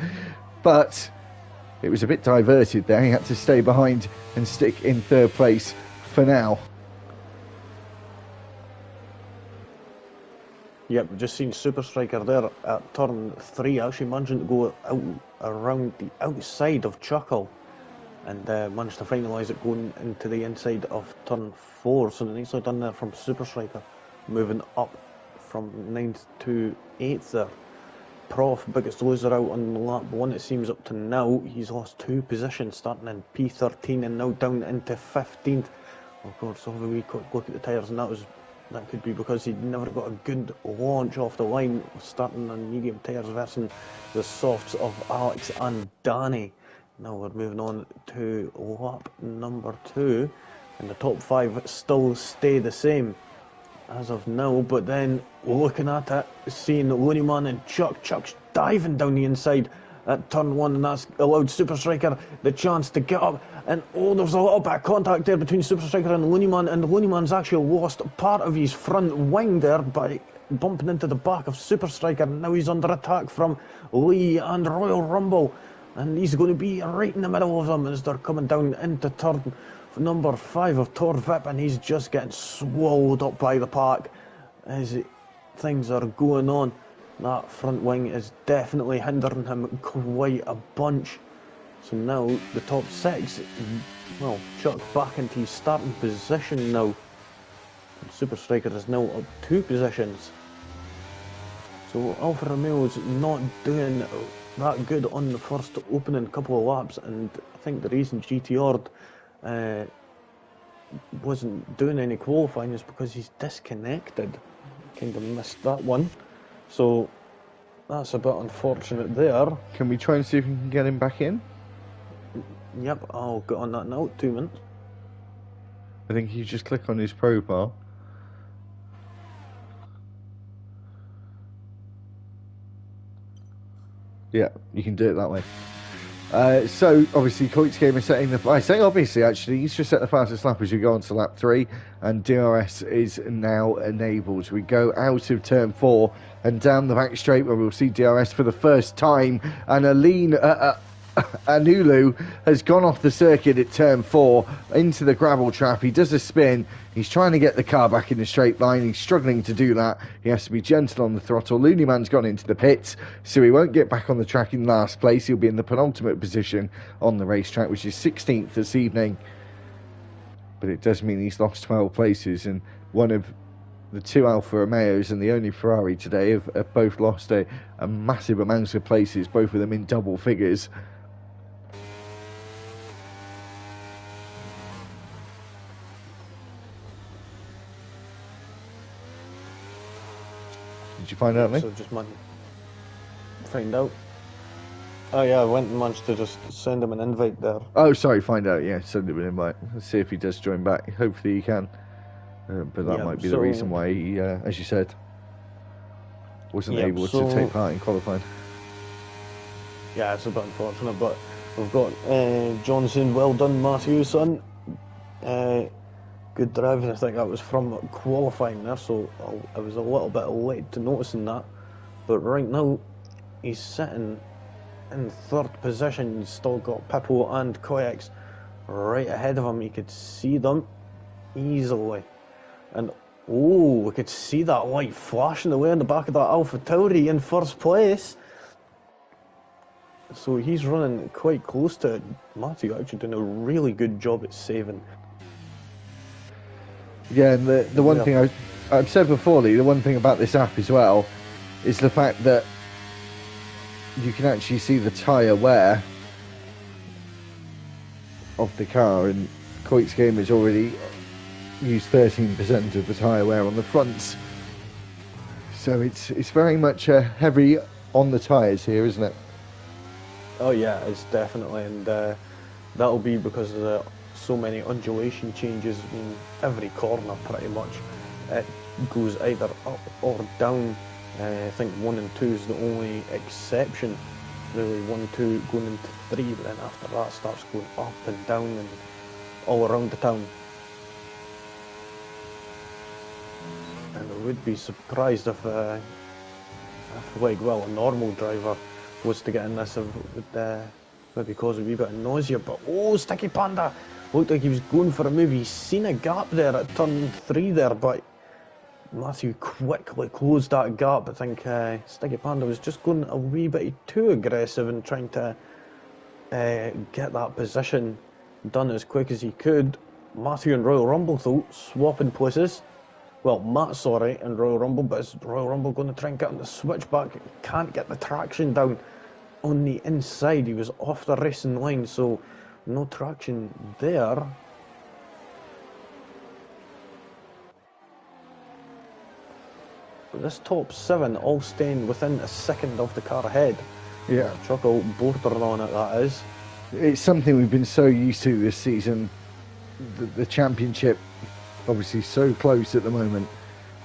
but it was a bit diverted there. He had to stay behind and stick in 3rd place for now. Yep, we've just seen Super Striker there at turn 3, actually managing to go out around the outside of Chuckle and managed to finalise it going into the inside of turn 4. So nicely done there from Super Striker, moving up from 9th to 8th there. Prof, biggest loser out on lap 1 it seems up to now. He's lost 2 positions, starting in P13 and now down into 15th. Of course, so have a wee quick look at the tyres, and that could be because he never got a good launch off the line, starting on medium tyres versus the softs of Alex and Danny. Now we're moving on to lap number 2, and the top 5 still stay the same as of now, but then looking at it, seeing Looney Man and Chuck's diving down the inside at turn 1, and that's allowed Super Striker the chance to get up, and there's a little bit of contact there between Super Striker and Looney Man, and Looney Man's actually lost part of his front wing there by bumping into the back of Super Striker. Now he's under attack from Lee and Royal Rumble, and he's going to be right in the middle of them as they're coming down into turn number 5 of Tor Vip, and he's just getting swallowed up by the pack as things are going on. That front wing is definitely hindering him quite a bunch. So now the top 6, well, Chuck back into his starting position now. And Super Striker is now up 2 positions. So Alfa Romeo's not doing that good on the first opening couple of laps, and I think the reason GTR wasn't doing any qualifying is because he's disconnected. Kind of missed that one. So that's a bit unfortunate there. Can we try and see if we can get him back in? Yep, I'll get on that now. 2 minutes. I think you just click on his profile. Yeah, you can do it that way. So obviously Koitsky is setting the... I say obviously actually, he's just set the fastest lap as you go on to lap 3, and DRS is now enabled. We go out of turn 4 and down the back straight where we'll see DRS for the first time, and Anulu has gone off the circuit at turn 4 into the gravel trap. He does a spin. He's trying to get the car back in the straight line. He's struggling to do that. He has to be gentle on the throttle. Looneyman's gone into the pits, so he won't get back on the track in last place. He'll be in the penultimate position on the racetrack, which is 16th this evening. But it does mean he's lost 12 places, and one of the 2 Alfa Romeos and the only Ferrari today have both lost a massive amount of places, both of them in double figures. Did you find out, mate? So just find out. Oh yeah, I went and managed to just send him an invite there. Oh, sorry, find out. Yeah, send him an invite. Let's see if he does join back. Hopefully he can. But that might be the reason why he, as you said, wasn't able to take part in qualifying. Yeah, it's a bit unfortunate, but we've got Johnson. Well done, Matthew, son. Good driving. I think that was from qualifying there, so I was a little bit late to noticing that. But right now, he's sitting in 3rd position. He's still got Pippo and Koyaks right ahead of him. You could see them easily. And oh, we could see that light flashing away in the back of that Alpha Tauri in 1st place. So he's running quite close to it. Matthew actually doing a really good job at saving. Yeah, and the one thing I've said before, Lee, the one thing about this app as well is the fact that you can actually see the tyre wear of the car, and Koitsky has already used 13% of the tyre wear on the fronts. So it's very much heavy on the tyres here, isn't it? Oh yeah, it's definitely, and that'll be because of the so many undulation changes in every corner pretty much. It goes either up or down. I think 1 and 2 is the only exception. Really, 1, 2 going into 3, but then after that starts going up and down and all around the town. And I would be surprised if like, well, a normal driver was to get in this, it would maybe cause a wee bit of nausea. But oh, Sticky Panda looked like he was going for a move. He's seen a gap there at turn 3 there, but Matthew quickly closed that gap. I think Sticky Panda was just going a wee bit too aggressive and trying to get that position done as quick as he could. Matthew and Royal Rumble though swapping places. Well, Matt, sorry, and Royal Rumble, but is Royal Rumble going to try and get on the switchback? Can't get the traction down on the inside. He was off the racing line, so no traction there. But this top 7 all staying within a second of the car ahead. Yeah. Chuckle bordering on it, that is. It's something we've been so used to this season. The championship, obviously, so close at the moment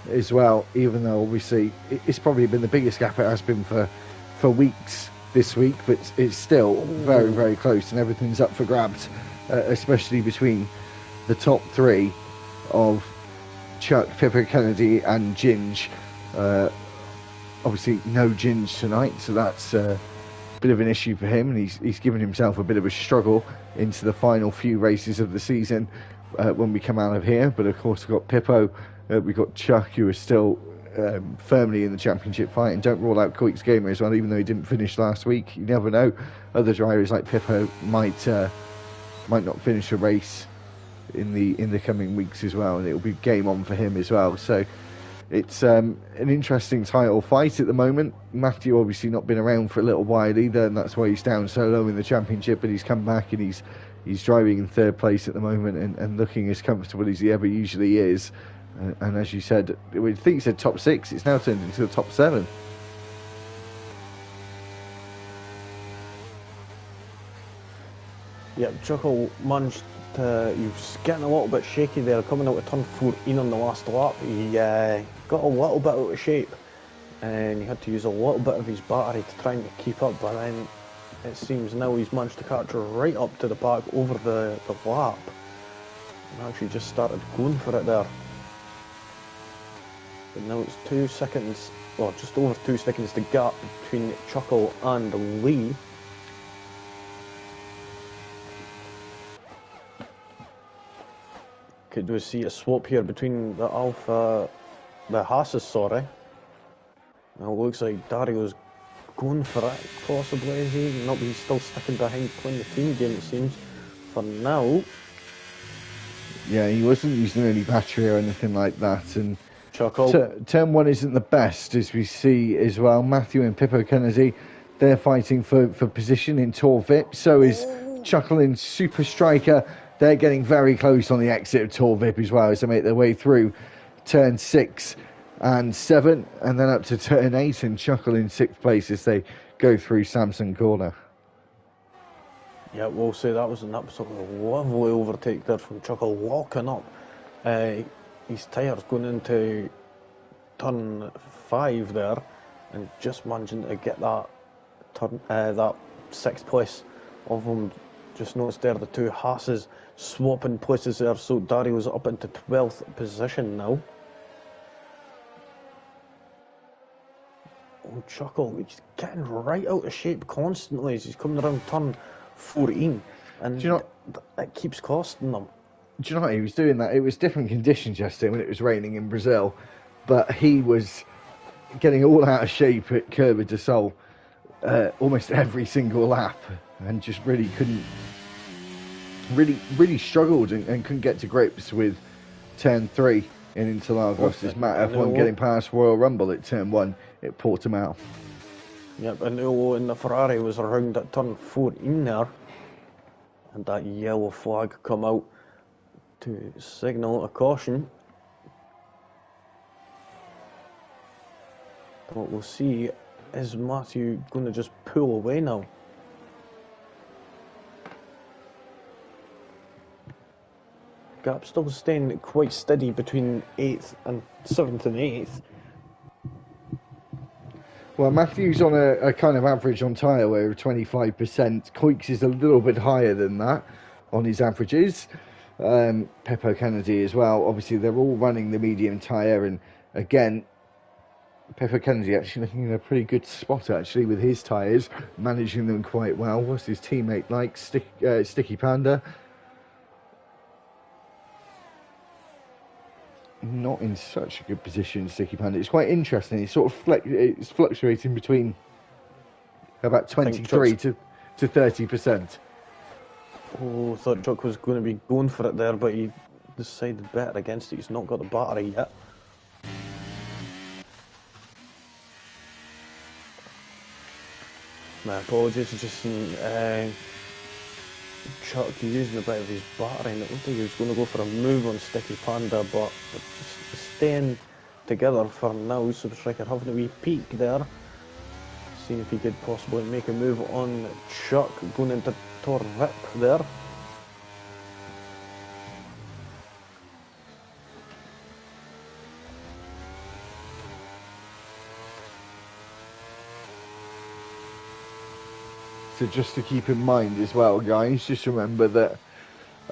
as well, even though obviously it's probably been the biggest gap it has been for weeks this week, but it's still very, very close, and everything's up for grabs, especially between the top 3 of Chuck, Pippa, Kennedy and Ginge. Obviously no Ginge tonight, so that's a bit of an issue for him, and he's given himself a bit of a struggle into the final few races of the season when we come out of here. But of course we've got Pippo, we've got Chuck, who is still firmly in the championship fight, and don't rule out Koitsky as well, even though he didn't finish last week. You never know, other drivers like Pippo might not finish a race in the coming weeks as well, and it'll be game on for him as well. So It's an interesting title fight at the moment. Matthew obviously not been around for a little while either, and that's why he's down so low in the championship, but he's come back and he's driving in third place at the moment and looking as comfortable as he ever usually is. And as you said, we think he said top 6, it's now turned into the top 7. Yeah, Chuckle managed to, he was getting a little bit shaky there, coming out of turn 14 on the last lap. He got a little bit out of shape and he had to use a little bit of his battery to try and keep up, but then it seems now he's managed to catch right up to the back over the lap and actually just started going for it there. But now it's 2 seconds, well, just over 2 seconds, the gap between Chuckle and Lee. Could we see a swap here between the Haas's, sorry. Now it looks like Dario's going for it, possibly, is he? Not, but he's still sticking behind playing the team game, it seems, for now. Yeah, he wasn't using any battery or anything like that, and Chuckle. turn 1 isn't the best, as we see as well. Matthew and Pippo Kennedy, they're fighting for position in Tor VIP, so is Chuckle and Super Striker. They're getting very close on the exit of Tor VIP as well as they make their way through turn 6 and 7, and then up to turn 8, and Chuckle in 6th place as they go through Samson Corner. Yeah, we'll say that was an absolutely lovely overtake there from Chuckle, locking up his tyres going into turn 5 there, and just managing to get that that 6th place of him. Just noticed there the two Haas's swapping places there, so Dario's up into 12th position now. Oh, Chuckle, he's getting right out of shape constantly as he's coming around turn 14, and it keeps costing them. Do you know what, he was doing that? It was different conditions yesterday when it was raining in Brazil, but he was getting all out of shape at Curva de Sol almost every single lap, and just really couldn't, really struggled and couldn't get to grips with turn 3 in Interlagos. As Matt F1 getting past Royal Rumble at turn 1 at Portimao. Yep, and Ulo in the Ferrari was around at turn 14 there, and that yellow flag come out to signal a caution. But we'll see, is Matthew going to just pull away now? Gap still staying quite steady between 8th and 7th and 8th. Well, Matthew's on a kind of average on tyre wear of 25%. Coix is a little bit higher than that on his averages. Pippo Kennedy as well. Obviously, they're all running the medium tyre, and again, Pippo Kennedy actually looking in a pretty good spot actually with his tyres, managing them quite well. What's his teammate like? Sticky Panda. Not in such a good position, Sticky Panda. It's quite interesting. It's sort of it's fluctuating between about 23 to 30%. Oh, I thought Chuck was going to be going for it there, but he decided better against it. He's not got the battery yet. My apologies, just Chuck using a bit of his battery, and it looked like he was going to go for a move on Sticky Panda, but just staying together for now. So Striker having a wee peek there, seeing if he could possibly make a move on Chuck going into Tor VIP there. So just to keep in mind as well, guys, just remember that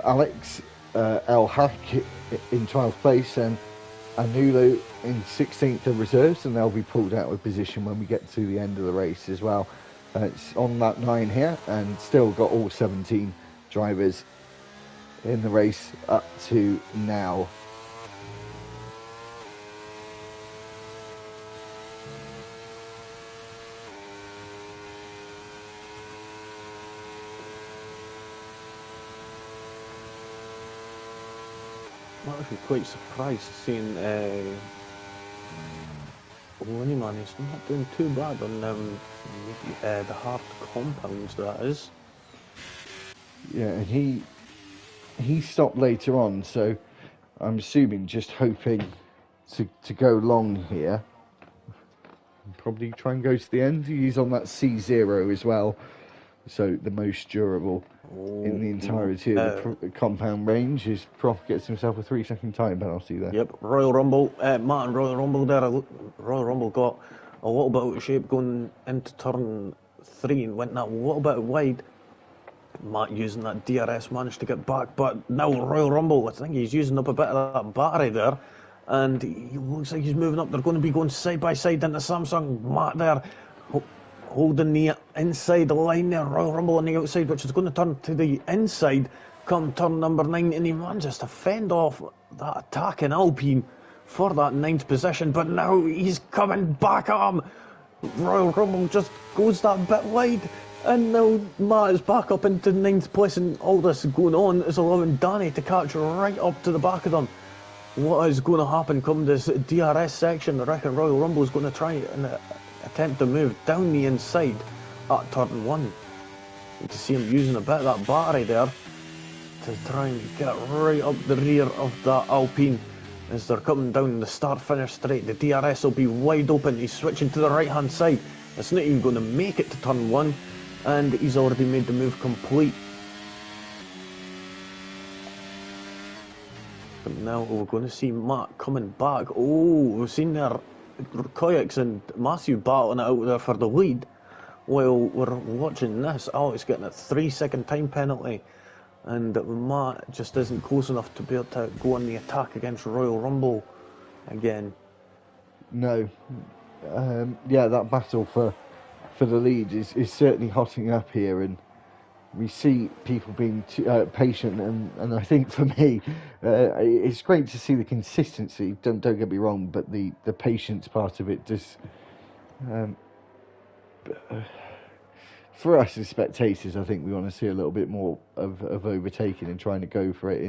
Alex El Hack in 12th place and Anulo in 16th are reserves, and they'll be pulled out of position when we get to the end of the race as well. It's on that 9 here, and still got all 17 drivers in the race up to now. I'm actually quite surprised seeing Winnie man, he's not doing too bad on the hard compounds, that is. Yeah, and he stopped later on, so I'm assuming just hoping to go long here. Probably try and go to the end. He's on that C0 as well, so the most durable in the entirety of the compound range. Is Prof gets himself a 3-second time penalty there. Yep, Royal Rumble, Martin Royal Rumble there. Royal Rumble got a little bit out of shape going into turn 3 and went that little bit wide. Matt using that DRS managed to get back, but now Royal Rumble, I think he's using up a bit of that battery there, and he looks like he's moving up. They're going to be going side by side into Samsung. Matt there holding the inside line there, Royal Rumble on the outside, which is going to turn to the inside come turn number 9, and he manages to fend off that attacking Alpine for that 9th position, but now he's coming back at him. Royal Rumble just goes that bit wide, and now Matt is back up into 9th place, and all this going on is allowing Danny to catch right up to the back of them. What is going to happen come this DRS section? I reckon Royal Rumble is going to try and attempt to move down the inside at turn 1. And to see him using a bit of that battery there to try and get right up the rear of that Alpine as they're coming down the start-finish straight. The DRS will be wide open. He's switching to the right-hand side. It's not even going to make it to turn 1, and he's already made the move complete. But now we're going to see Matt coming back. Oh, we've seen there Koyaks and Matthew battling it out there for the lead. While we're watching this, Alex getting a 3-second time penalty, and Matt just isn't close enough to be able to go on the attack against Royal Rumble again. No. Yeah, that battle for the lead is certainly hotting up here, and we see people being patient, and I think for me, it's great to see the consistency. Don't get me wrong, but the patience part of it just, for us as spectators, I think we want to see a little bit more of overtaking and trying to go for it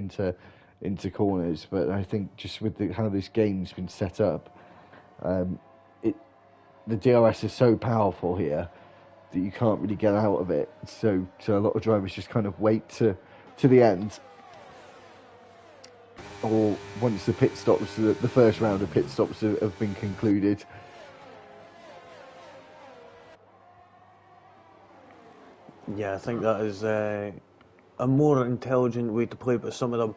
into corners. But I think just with how this game's been set up, the DRS is so powerful here that you can't really get out of it. So a lot of drivers just kind of wait to the end, or once the pit stops, the first round of pit stops have been concluded. Yeah, I think that is a more intelligent way to play, but some of them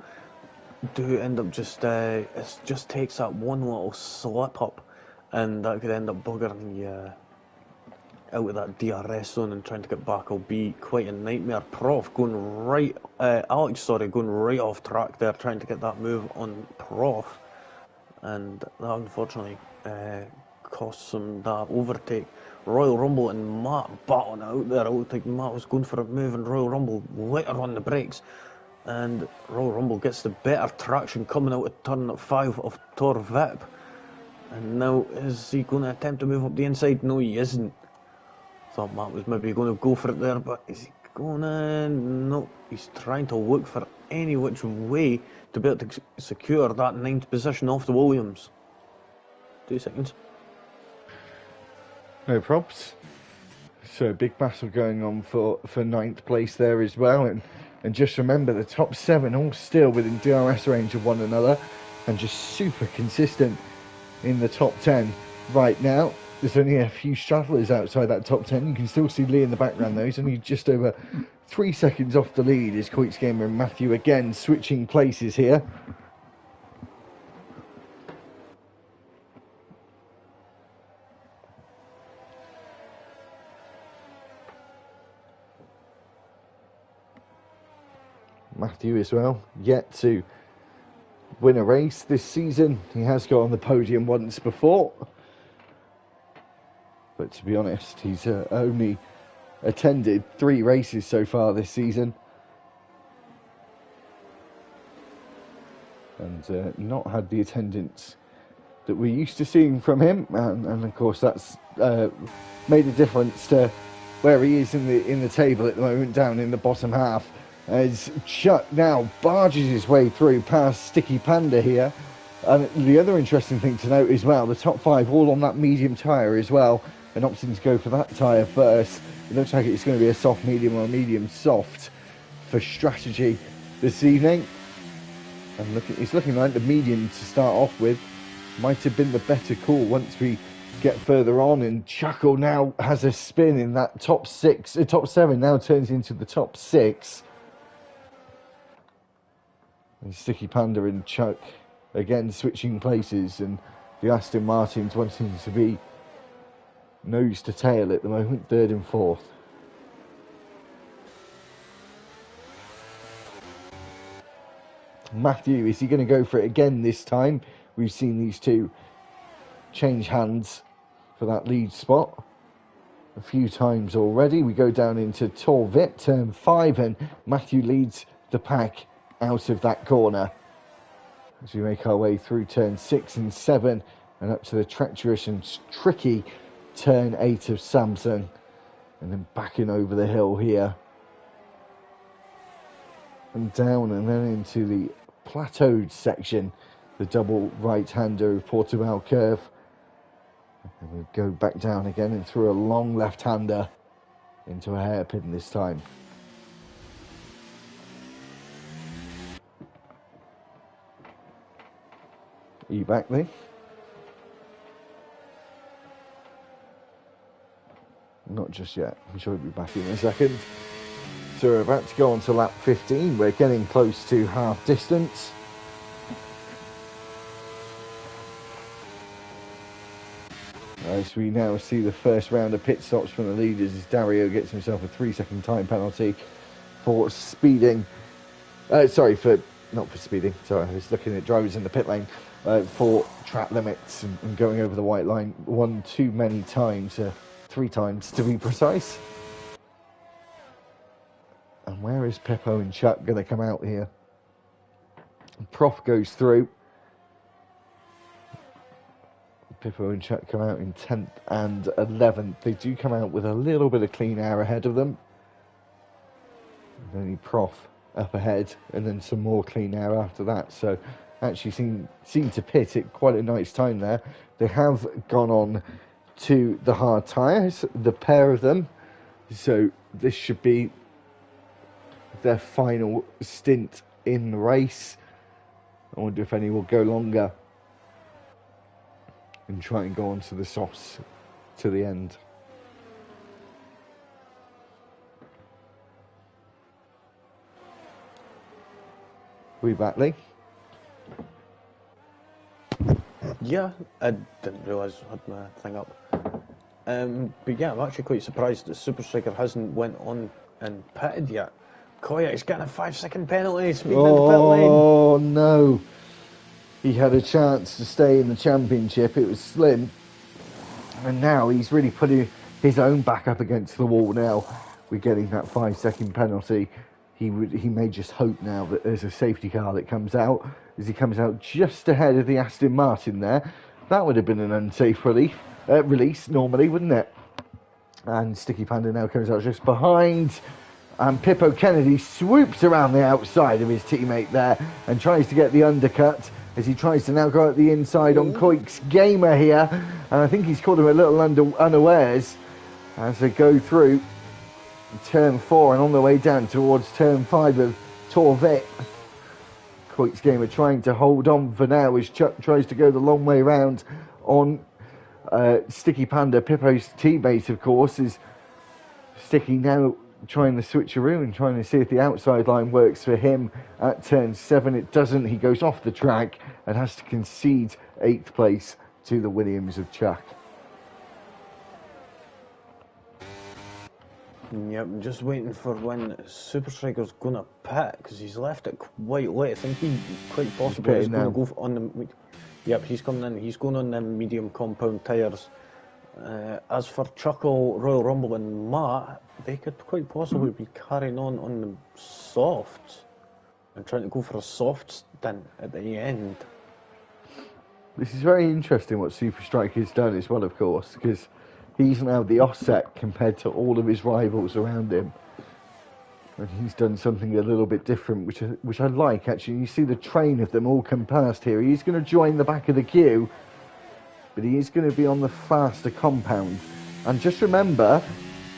do end up just it just takes that one little slip up, and that could end up buggering you out of that DRS zone and trying to get back will be quite a nightmare. Prof going right, Alex, going right off track there, trying to get that move on Prof, and that unfortunately costs him that overtake. Royal Rumble and Matt battling out there. It looked like Matt was going for a move, and Royal Rumble later on the brakes, and Royal Rumble gets the better traction coming out of turn 5 of Tor Vip. And now is he going to attempt to move up the inside? No, he isn't. Thought Matt was maybe going to go for it there, but is he going in? No, he's trying to look for any which way to be able to secure that 9th position off the Williams. 2 seconds. No props. So a big battle going on for 9th place there as well, and just remember the top 7 all still within DRS range of one another, and just super consistent in the top 10 right now. There's only a few stragglers outside that top 10. You can still see Lee in the background though. He's only just over 3 seconds off the lead. Is Coits Gamer and Matthew again switching places here. Matthew as well, yet to win a race this season. He has got on the podium once before, but to be honest, he's only attended 3 races so far this season, and not had the attendance that we're used to seeing from him, and of course that's made a difference to where he is in the table at the moment, down in the bottom half, as Chuck now barges his way through past Sticky Panda here, And the other interesting thing to note as well, the top 5 all on that medium tyre as well, and opting to go for that tyre first. It looks like it's going to be a soft medium or a medium soft for strategy this evening. And it's looking like the medium to start off with might have been the better call once we get further on. And Chuckle now has a spin in that top 6, top 7 now turns into the top 6. And Sticky Panda and Chuck again switching places, and the Aston Martins wanting to be nose to tail at the moment, 3rd and 4th. Matthew, is he going to go for it again this time? We've seen these two change hands for that lead spot a few times already. We go down into Torvit, turn 5, and Matthew leads the pack out of that corner as we make our way through turn 6 and 7 and up to the treacherous and tricky turn 8 of Samsung, and then backing over the hill here and down and then into the plateaued section, the double right-hander of Portugal curve, and we go back down again and through a long left-hander into a hairpin this time. Are you back, Lee? Not just yet. I'm sure we'll be back in a second. So we're about to go on to lap 15. We're getting close to half distance. As we now see the first round of pit stops from the leaders as Dario gets himself a 3-second time penalty for speeding. Not for speeding. Sorry, I was looking at drivers in the pit lane. For track limits and going over the white line one too many times, 3 times to be precise. And where is Pippo and Chuck going to come out here? Prof goes through. Pippo and Chuck come out in 10th and 11th. They do come out with a little bit of clean air ahead of them. And only Prof up ahead, and then some more clean air after that. So actually seem to pit at quite a nice time there. They have gone on to the hard tyres, the pair of them. So this should be their final stint in the race. I wonder if any will go longer and try and go on to the softs to the end. We back, Lee? Yeah, I didn't realise I had my thing up. But yeah, I'm actually quite surprised that Super Striker hasn't went on and pitted yet. Koya is getting a 5-second penalty, speeding into pit lane. Oh no! He had a chance to stay in the championship. It was slim, and now he's really putting his own back up against the wall. Now we're getting that 5-second penalty. He may just hope now that there's a safety car that comes out, as he comes out just ahead of the Aston Martin there. That would have been an unsafe release normally, wouldn't it? And Sticky Panda now comes out just behind, and Pippo Kennedy swoops around the outside of his teammate there and tries to get the undercut as he tries to now go at the inside on Koik's Gamer here, and I think he's caught him a little unawares as they go through turn 4 and on the way down towards turn 5 of Torvet. Koik's Gamer trying to hold on for now as Chuck tries to go the long way round on Sticky Panda. Pippo's teammate, of course, is Sticky now trying the switcheroo and trying to see if the outside line works for him at turn 7. It doesn't. He goes off the track and has to concede 8th place to the Williams of Chuck. Yep, I'm just waiting for when Super Striker's going to pit, because he's left it quite late. I think he quite possibly is going to go on the... Yep, he's coming in. He's going on them medium compound tyres. As for Chuckle, Royal Rumble and Matt, they could quite possibly be carrying on the soft and trying to go for a soft stint at the end. This is very interesting what Super Striker's done as well, of course, because he's now the offset compared to all of his rivals around him. And he's done something a little bit different, which I like, actually. You see the train of them all come past here. He's going to join the back of the queue, but he is going to be on the faster compound. And just remember,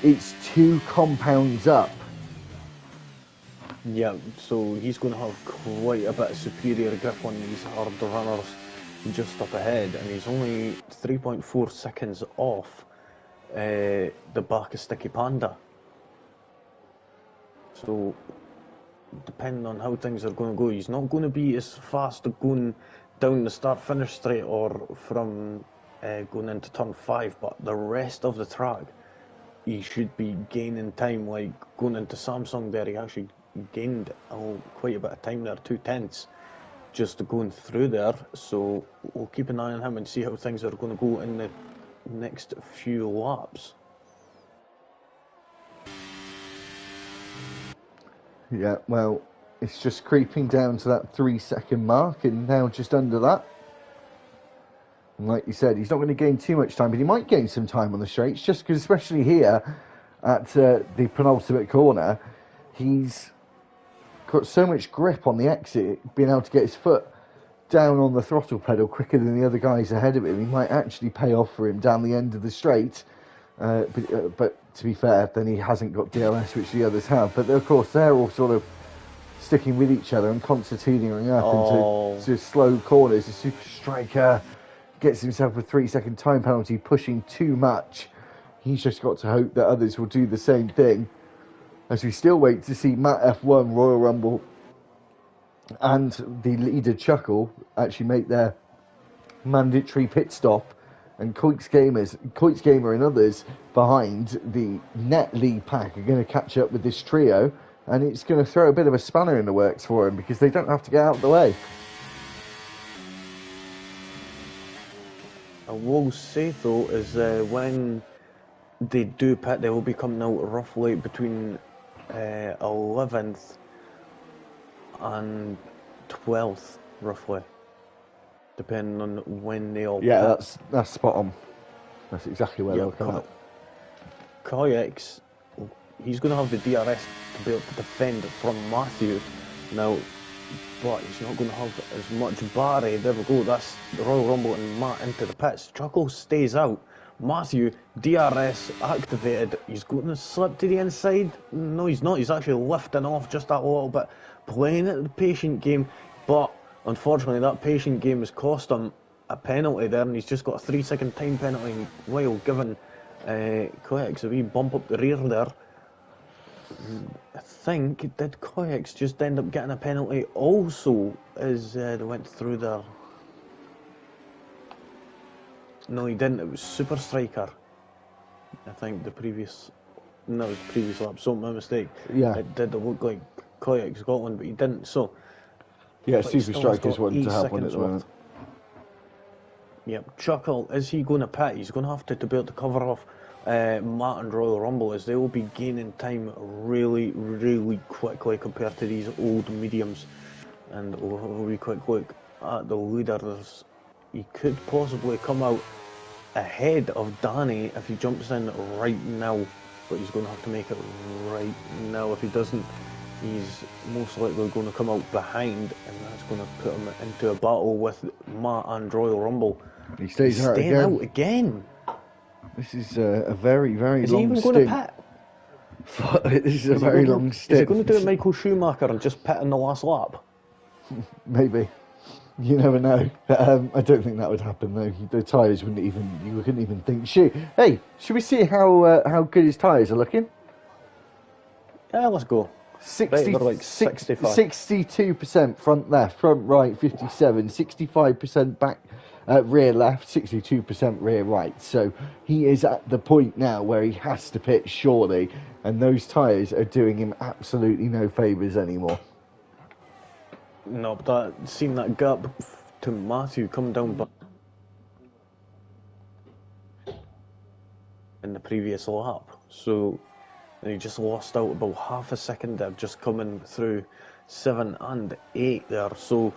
it's 2 compounds up. Yeah, so he's going to have quite a bit of superior grip on these hard runners just up ahead, and he's only 3.4 seconds off the back of Sticky Panda. So, depending on how things are going to go, he's not going to be as fast going down the start-finish straight or from going into turn 5, but the rest of the track, he should be gaining time. Like going into Samsung there, he actually gained quite a bit of time there, 2/10, just going through there. So we'll keep an eye on him and see how things are going to go in the next few laps. Yeah, well, it's just creeping down to that 3-second mark, and now just under that. And like you said, he's not going to gain too much time, but he might gain some time on the straights, just because, especially here at the penultimate corner, he's got so much grip on the exit, being able to get his foot down on the throttle pedal quicker than the other guys ahead of him. He might actually pay off for him down the end of the straight. But to be fair, then he hasn't got DRS, which the others have. But of course, they're all sort of sticking with each other and concertinaing up into slow corners. The Super Striker gets himself a 3-second time penalty, pushing too much. He's just got to hope that others will do the same thing. As we still wait to see Matt F1, Royal Rumble, and the leader Chuckle actually make their mandatory pit stop. And Coix Gamer and others behind the net lead pack are going to catch up with this trio, and it's going to throw a bit of a spanner in the works for them because they don't have to get out of the way. I will say though is when they do pit, they will be coming out roughly between 11th and 12th, roughly, depending on when they all pit. Yeah, that's spot on. That's exactly where they'll come out. Kayaks, he's going to have the DRS to be able to defend from Matthew now, but he's not going to have as much Barry. There we go, that's the Royal Rumble and Matt into the pits. Chuckle stays out. Matthew, DRS activated. He's going to slip to the inside. No, he's not. He's actually lifting off just that little bit, playing at the patient game, but unfortunately that patient game has cost him a penalty there, and he's just got a 3-second time penalty while giving Kayaks a wee bump up the rear there. I think, did Kayaks just end up getting a penalty also as they went through there? No, he didn't. It was Super Striker. I think the previous lap. So my mistake. Yeah. It did look like Kayaks got one, but he didn't. So yeah, Super Striker's one to have one at the moment. Yep. Chuckle, is he going to pit? He's going to have to be able to cover off Matt and Royal Rumble, as they will be gaining time really, really quickly compared to these old mediums. And we'll have a wee quick look at the leader. He could possibly come out ahead of Danny if he jumps in right now, but he's going to have to make it right now. If he doesn't, he's most likely going to come out behind, and that's going to put him into a battle with Matt and Royal Rumble. He's staying out again. This is a very, very long stint. Is he even going to pit? This is a very long stint. Is he going to do it Michael Schumacher and just pit in the last lap? Maybe. You never know. I don't think that would happen though. The tyres you couldn't even think. Hey, should we see how good his tyres are looking? Yeah, let's go. 62% front left, front right 57, 65% back rear left, 62% rear right. So he is at the point now where he has to pit surely, and those tyres are doing him absolutely no favours anymore. No, but seeing that gap to Matthew come down in the previous lap, so he just lost out about half a second there, just coming through 7 and 8 there. So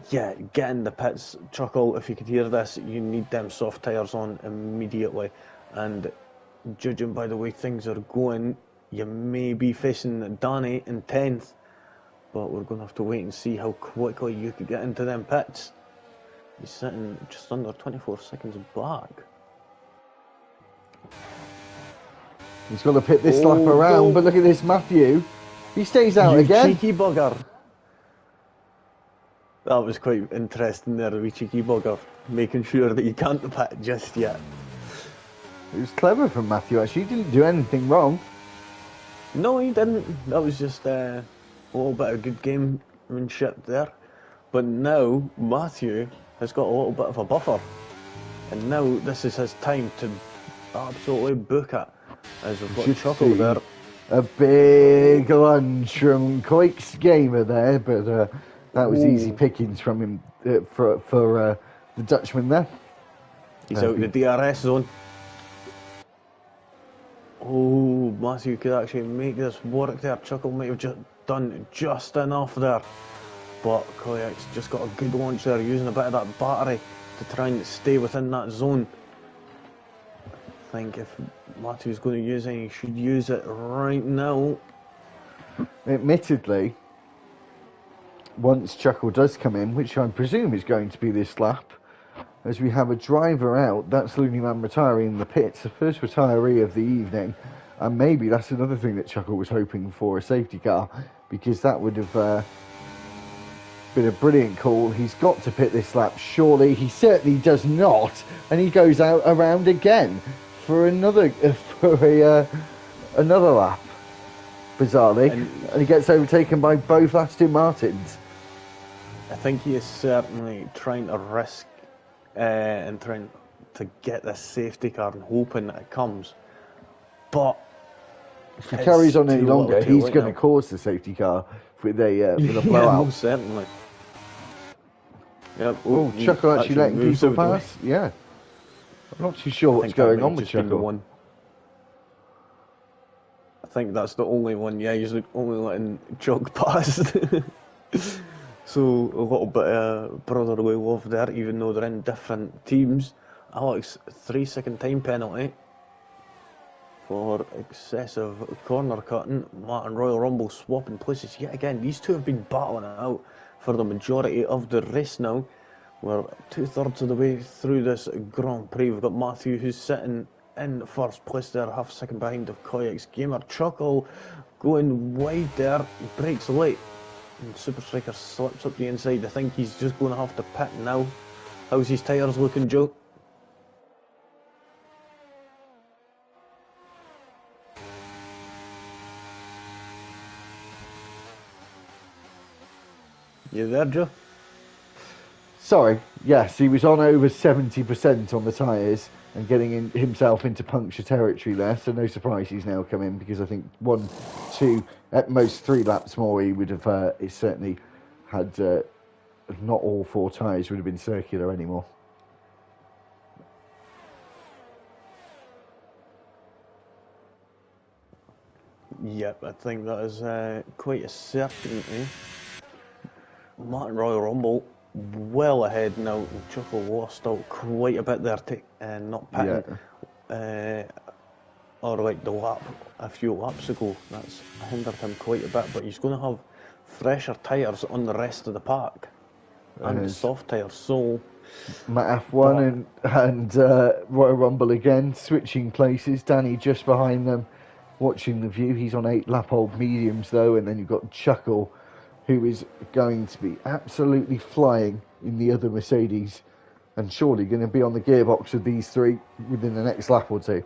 yeah, get in the pits, Chuckle. If you could hear this, you need them soft tyres on immediately. And judging by the way things are going, you may be facing Danny in 10th, but we're going to have to wait and see how quickly you could get into them pits. He's sitting just under 24 seconds back. He's got to pit this lap around, but look at this Matthew. He stays out again. Cheeky bugger. That was quite interesting there, the wee cheeky bugger, making sure that you can't pit just yet. It was clever from Matthew, actually. He didn't do anything wrong. No, he didn't. That was just a little bit of good gamemanship there. But now, Matthew has got a little bit of a buffer. And now this is his time to absolutely book it. As we've got Chuckle there. A big lunge from Coix Gamer there, but that was easy pickings from him for the Dutchman there. He's out in the DRS zone. Oh, Matthew could actually make this work there. Chuckle might have just done just enough there. But Koyak's just got a good launch there, using a bit of that battery to try and stay within that zone. I think if Matthew's going to use it, he should use it right now. Admittedly, once Chuckle does come in, which I presume is going to be this lap, as we have a driver out, that's Looneyman retiring in the pits, the first retiree of the evening, and maybe that's another thing that Chuckle was hoping for, a safety car, because that would have been a brilliant call. He's got to pit this lap, surely. He certainly does not, and he goes out around again for another another lap, bizarrely, and he gets overtaken by both Aston Martins. I think he is certainly trying to risk and trying to get this safety car and hoping that it comes. But if he carries on any longer, he's going to cause the safety car with a blowout. Yeah, most certainly. Yep. Oh, Chuckle actually letting people pass? Yeah. I'm not too sure what's going on with Chuckle. I think that's the only one. Yeah, he's only letting Chuck pass. So a little bit of brotherly love there, even though they're in different teams. Alex, 3-second time penalty for excessive corner cutting. Matt and Royal Rumble swapping places yet again. These two have been battling it out for the majority of the race now. We're 2/3 of the way through this Grand Prix. We've got Matthew, who's sitting in first place there, half a second behind of Koyak's Gamer. Chuckle going wide there, breaks late. And Super Striker slips up the inside. I think he's just going to have to pit now. How's his tyres looking, Joe? You there, Joe? Sorry, yes, he was on over 70% on the tyres and getting himself into puncture territory there, so no surprise he's now come in, because I think 1, 2, at most 3 laps more he would have he certainly had, not all 4 tyres would have been circular anymore. Yep, I think that is quite a certainty. Martin Royal Rumble well ahead now. Chuckle lost out quite a bit there to not pitting, or like the lap a few laps ago. That's hindered him quite a bit, but he's going to have fresher tyres on the rest of the pack and the soft tyres. So Matt F1 and Royal Rumble again switching places. Danny just behind them, watching the view. He's on 8 lap old mediums though, and then you've got Chuckle, who is going to be absolutely flying in the other Mercedes and surely going to be on the gearbox of these 3 within the next lap or 2.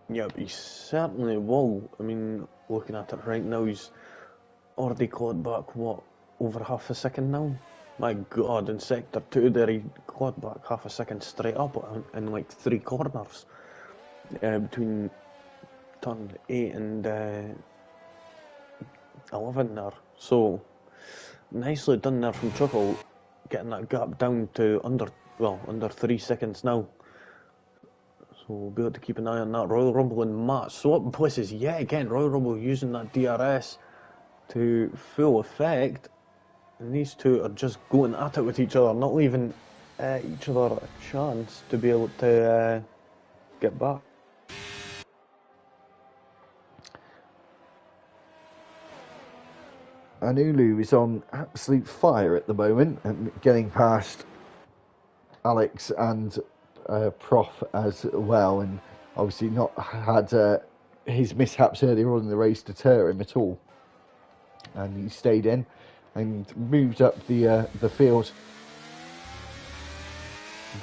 Yeah, he certainly will. I mean, looking at it right now, he's already clawed back, what, over half a second now? My God, in Sector 2 there, he clawed back half a second straight up in like 3 corners between turn 8 and 11 there. So nicely done there from Chuckle, getting that gap down to under 3 seconds now. So we'll be able to keep an eye on that. Royal Rumble and Matt swapping places yet again. Royal Rumble using that DRS to full effect, and these two are just going at it with each other, not leaving each other a chance to be able to get back. Anulu is on absolute fire at the moment and getting past Alex and Prof as well, and obviously not had his mishaps earlier on in the race deter him at all, and he stayed in and moved up the field.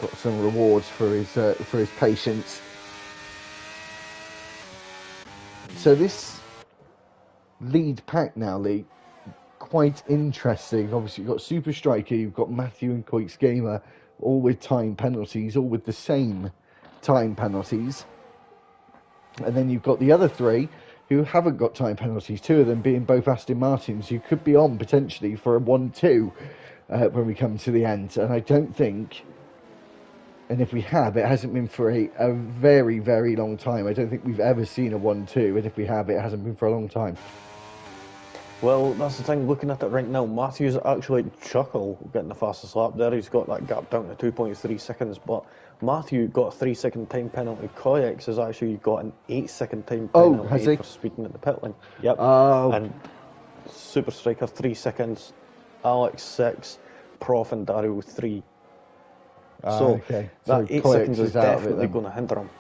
Got some rewards for his patience. So this lead pack now, Lee, quite interesting. Obviously you've got Super Striker, you've got Matthew and Coix Gamer, all with time penalties, all with the same time penalties. And then you've got the other three who haven't got time penalties, two of them being both Aston Martins, who could be on potentially for a 1-2 when we come to the end. And I don't think, and if we have, it hasn't been for a very, very long time. I don't think we've ever seen a 1-2, and if we have, it hasn't been for a long time. Well, that's the thing, looking at it right now, Matthew's actually Chuckle getting the fastest lap there. He's got that gap down to 2.3 seconds, but Matthew got a 3-second time penalty. Coix has actually got an 8-second time penalty has he? for speeding at the pit lane. Yep. Oh. And Super Striker 3 seconds, Alex 6, Prof and Dario 3. Okay. That 8 Coix seconds is definitely then. going to hinder him.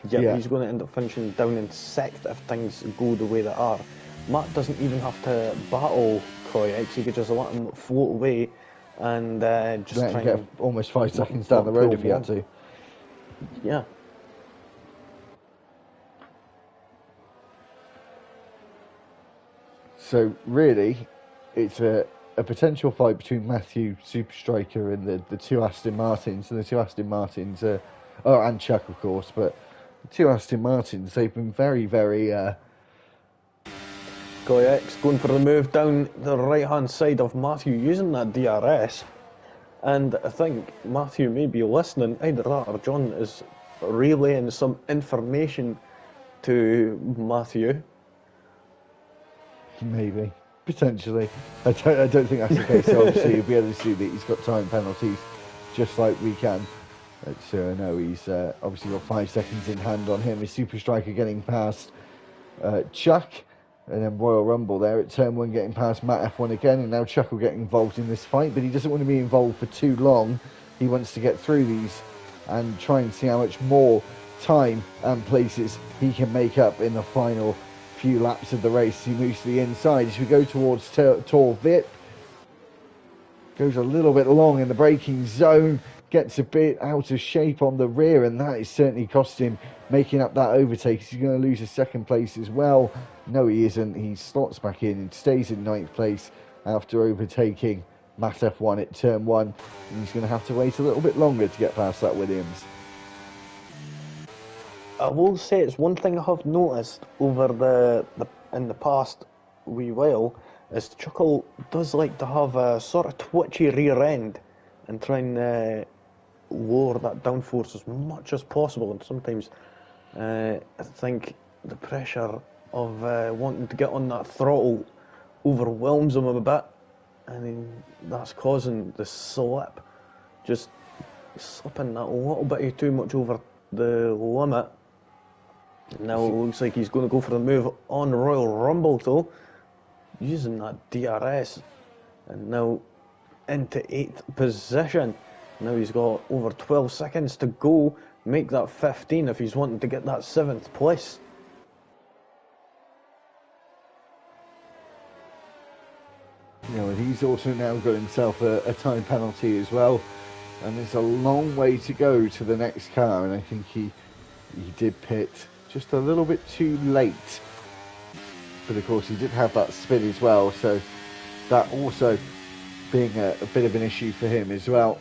Yep, Yeah. he's going to end up finishing down in 6th if things go the way they are. Matt doesn't even have to battle Coix, he could just let him float away and just try get and almost 5 seconds down the road if he had to. Yeah. So really, it's a potential fight between Matthew, Super Striker, and the two Aston Martins. And the two Aston Martins, and Chuck, of course, but the two Aston Martins, they've been very, very... Coix going for the move down the right-hand side of Matthew using that DRS. And I think Matthew may be listening, either that or John is relaying some information to Matthew. Maybe. Potentially. I don't think that's the case. So obviously you'll be able to see that he's got time penalties just like we can. So I know he's obviously got 5 seconds in hand on him. His Super Striker getting past Chuck, and then Royal Rumble there at turn 1 getting past Matt F1 again, and now Chuck will get involved in this fight, but he doesn't want to be involved for too long. He wants to get through these and try and see how much more time and places he can make up in the final few laps of the race. He moves to the inside as we go towards Tor Vip. Goes a little bit long in the braking zone, gets a bit out of shape on the rear, and that is certainly cost him making up that overtake. He's going to lose his 2nd place as well. No, he isn't. He slots back in and stays in 9th place after overtaking Matt F1 at turn 1. And he's going to have to wait a little bit longer to get past that Williams. I will say it's one thing I have noticed over in the past wee while is Chuckle does like to have a sort of twitchy rear end and try and lower that downforce as much as possible, and sometimes I think the pressure of wanting to get on that throttle overwhelms him a bit, and then that's causing the slip, just slipping that little bit too much over the limit. Now it looks like he's going to go for the move on Royal Rumble though, using that DRS, and now into 8th position. Now he's got over 12 seconds to go, make that 15 if he's wanting to get that 7th place. You know, and he's also now got himself a time penalty as well, and there's a long way to go to the next car, and I think he did pit just a little bit too late, but of course he did have that spin as well, so that also being a bit of an issue for him as well.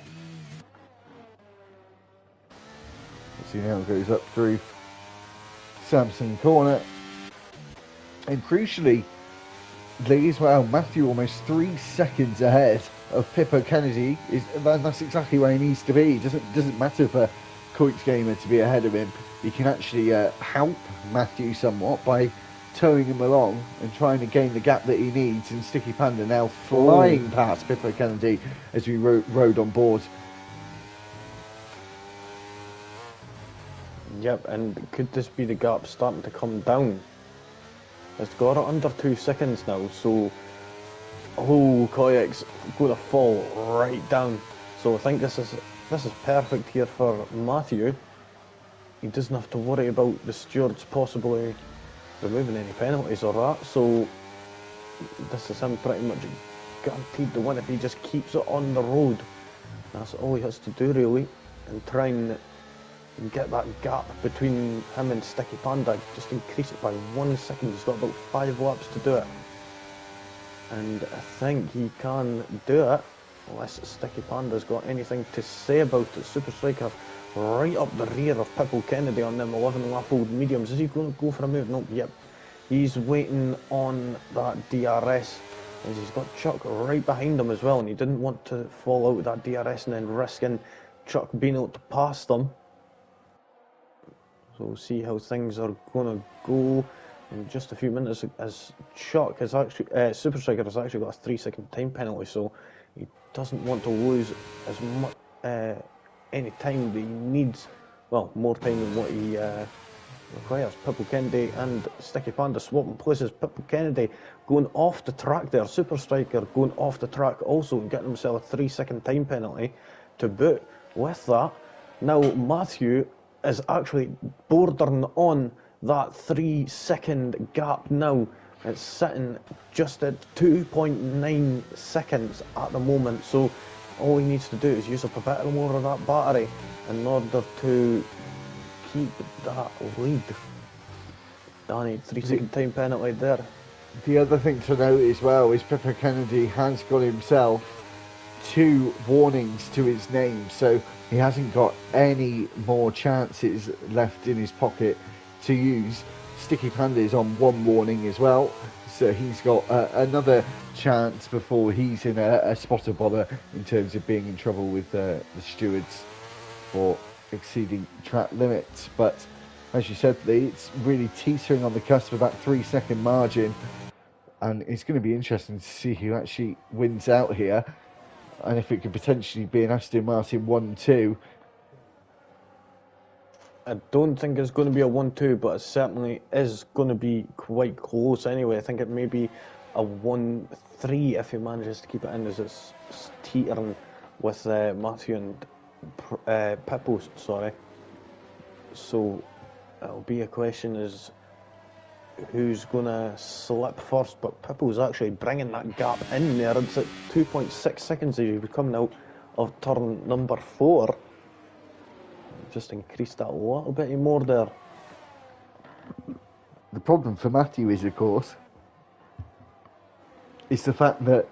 As he now goes up through Samson corner, and crucially Lee as well, Matthew almost 3 seconds ahead of Pippo Kennedy. That's exactly where he needs to be. It doesn't matter for Coix Gamer to be ahead of him. He can actually help Matthew somewhat by towing him along and trying to gain the gap that he needs. And Sticky Panda now flying past Pippo Kennedy as we rode on board Yep, and could this be the gap starting to come down? It's got it under 2 seconds now, so Koyek's going to fall right down. So I think this is perfect here for Matthew. He doesn't have to worry about the stewards possibly removing any penalties or that. So this is him pretty much guaranteed to win if he just keeps it on the road. That's all he has to do really, and try and get that gap between him and Sticky Panda, just increase it by 1 second. He's got about 5 laps to do it, and I think he can do it unless Sticky Panda's got anything to say about it. Super Striker right up the rear of Pippo Kennedy on them 11 lap old mediums. Is he going to go for a move? Nope, yep. He's waiting on that DRS, and he's got Chuck right behind him as well, and he didn't want to fall out with that DRS and then risking Chuck being able to pass them. So we'll see how things are going to go in just a few minutes, as Chuck has actually, Super Striker has actually got a 3-second time penalty, so he doesn't want to lose as much any time that he needs. Well, more time than what he requires. Pippo Kennedy and Sticky Panda swapping places. Pippo Kennedy going off the track there. Super Striker going off the track also and getting himself a 3-second time penalty to boot. With that, now Matthew is actually bordering on that 3-second gap now. It's sitting just at 2.9 seconds at the moment, so all he needs to do is use up a bit more of that battery in order to keep that lead. Danny, 3-second time penalty there. The other thing to note as well is Pippo Kennedy has got himself 2 warnings to his name, so he hasn't got any more chances left in his pocket to use. Sticky Panda is on 1 warning as well, so he's got another chance before he's in a spot of bother in terms of being in trouble with the stewards for exceeding track limits. But as you said, Lee, it's really teetering on the cusp of that 3-second margin, and it's going to be interesting to see who actually wins out here, and if it could potentially be an Aston Martin 1-2. I don't think it's going to be a 1-2, but it certainly is going to be quite close anyway. I think it may be a 1-3 if he manages to keep it in, as it's teetering with Matthew and Pippo, sorry. So it'll be a question as who's going to slip first, but Pippo's actually bringing that gap in there. It's at 2.6 seconds as he's coming out of turn number 4. Just increased that a little bit more there. The problem for Matthew is, of course, is the fact that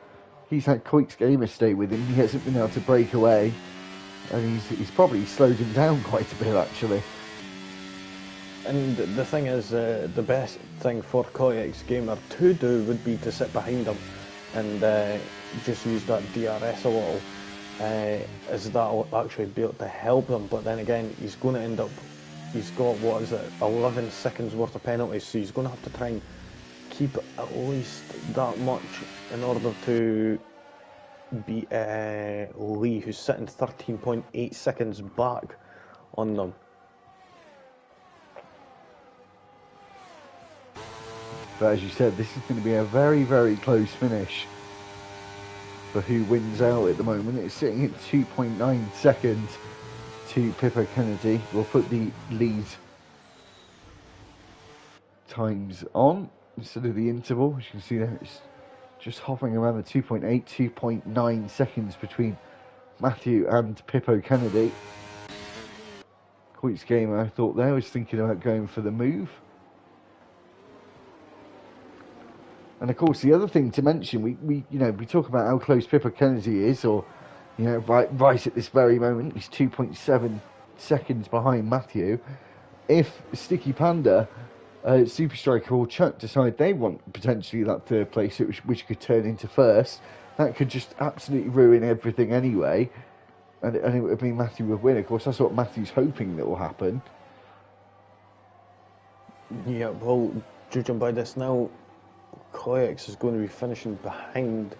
he's had Koik's gamer stay with him. He hasn't been able to break away, and he's probably slowed him down quite a bit, actually. And the thing is, the best thing for Koyek's gamer to do would be to sit behind him and just use that DRS a little, as that will actually be able to help them. But then again, he's going to end up, he's got, 11 seconds worth of penalties, so he's going to have to try and keep at least that much in order to beat Lee, who's sitting 13.8 seconds back on them. But as you said, this is going to be a very, very close finish for who wins out at the moment. It's sitting at 2.9 seconds to Pippo Kennedy. We'll put the lead times on instead of the interval. As you can see there, it's just hovering around the 2.8, 2.9 seconds between Matthew and Pippo Kennedy. Koik's gamer, I thought there, was thinking about going for the move. And of course, the other thing to mention, we talk about how close Pippo Kennedy is, or right at this very moment, he's 2.7 seconds behind Matthew. If Sticky Panda, Super Striker, or Chuck decide they want potentially that third place, which could turn into first, that could just absolutely ruin everything anyway, and it would mean Matthew would win. Of course, that's what Matthew's hoping that will happen. Yeah, well, judging by this now, Koyeks is going to be finishing behind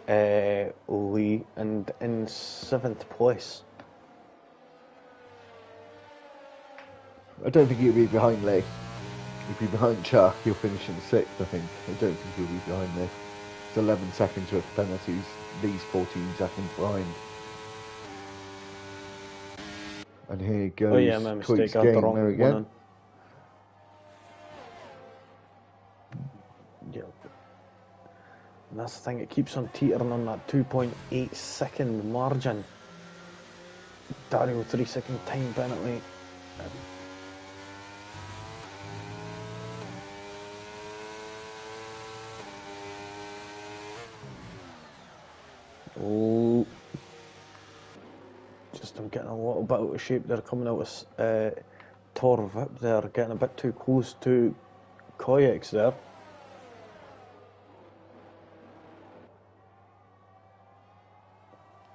Lee and in 7th place. I don't think he'll be behind Lee. He'll be behind Chuck. He'll finish in 6th, I think. I don't think he'll be behind Lee. It's 11 seconds worth of penalties. Lee's 14 seconds behind. And here goes Oh yeah, my mistake. I had the wrong there one again. in. Yeah. And that's the thing, it keeps on teetering on that 2.8 second margin. Dario 3 second time penalty. Oh, just I'm getting a little bit out of shape there, coming out of Tor Vip there, getting a bit too close to Koyaks there.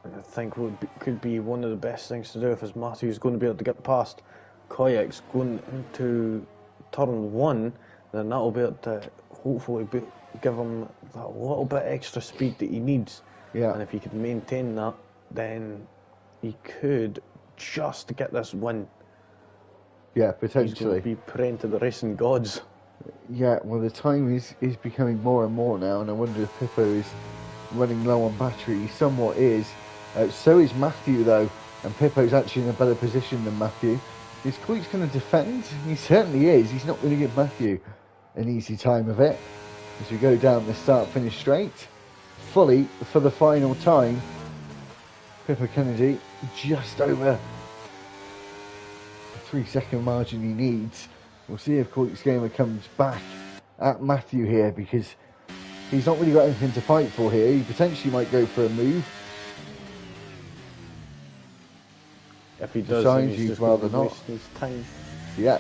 I think could be one of the best things to do if is Matthew's going to be able to get past Koyaks going into turn 1, then that'll be able to hopefully give him that little bit extra speed that he needs. Yeah. And if he could maintain that, then he could just get this win. Yeah, potentially. He's going to be praying to the racing gods. Yeah, well, the time is becoming more and more now, and I wonder if Pippo is running low on battery. He somewhat is. So is Matthew, though, and Pippo's actually in a better position than Matthew. Is Coyte's going to defend? He certainly is. He's not going to give Matthew an easy time of it. As we go down the start-finish straight, fully for the final time, Pippo Kennedy just over the 3-second margin he needs. We'll see if Coyte's Gamer comes back at Matthew here, because he's not really got anything to fight for here. He potentially might go for a move. If he does, then he's just rather not. His time. Yeah,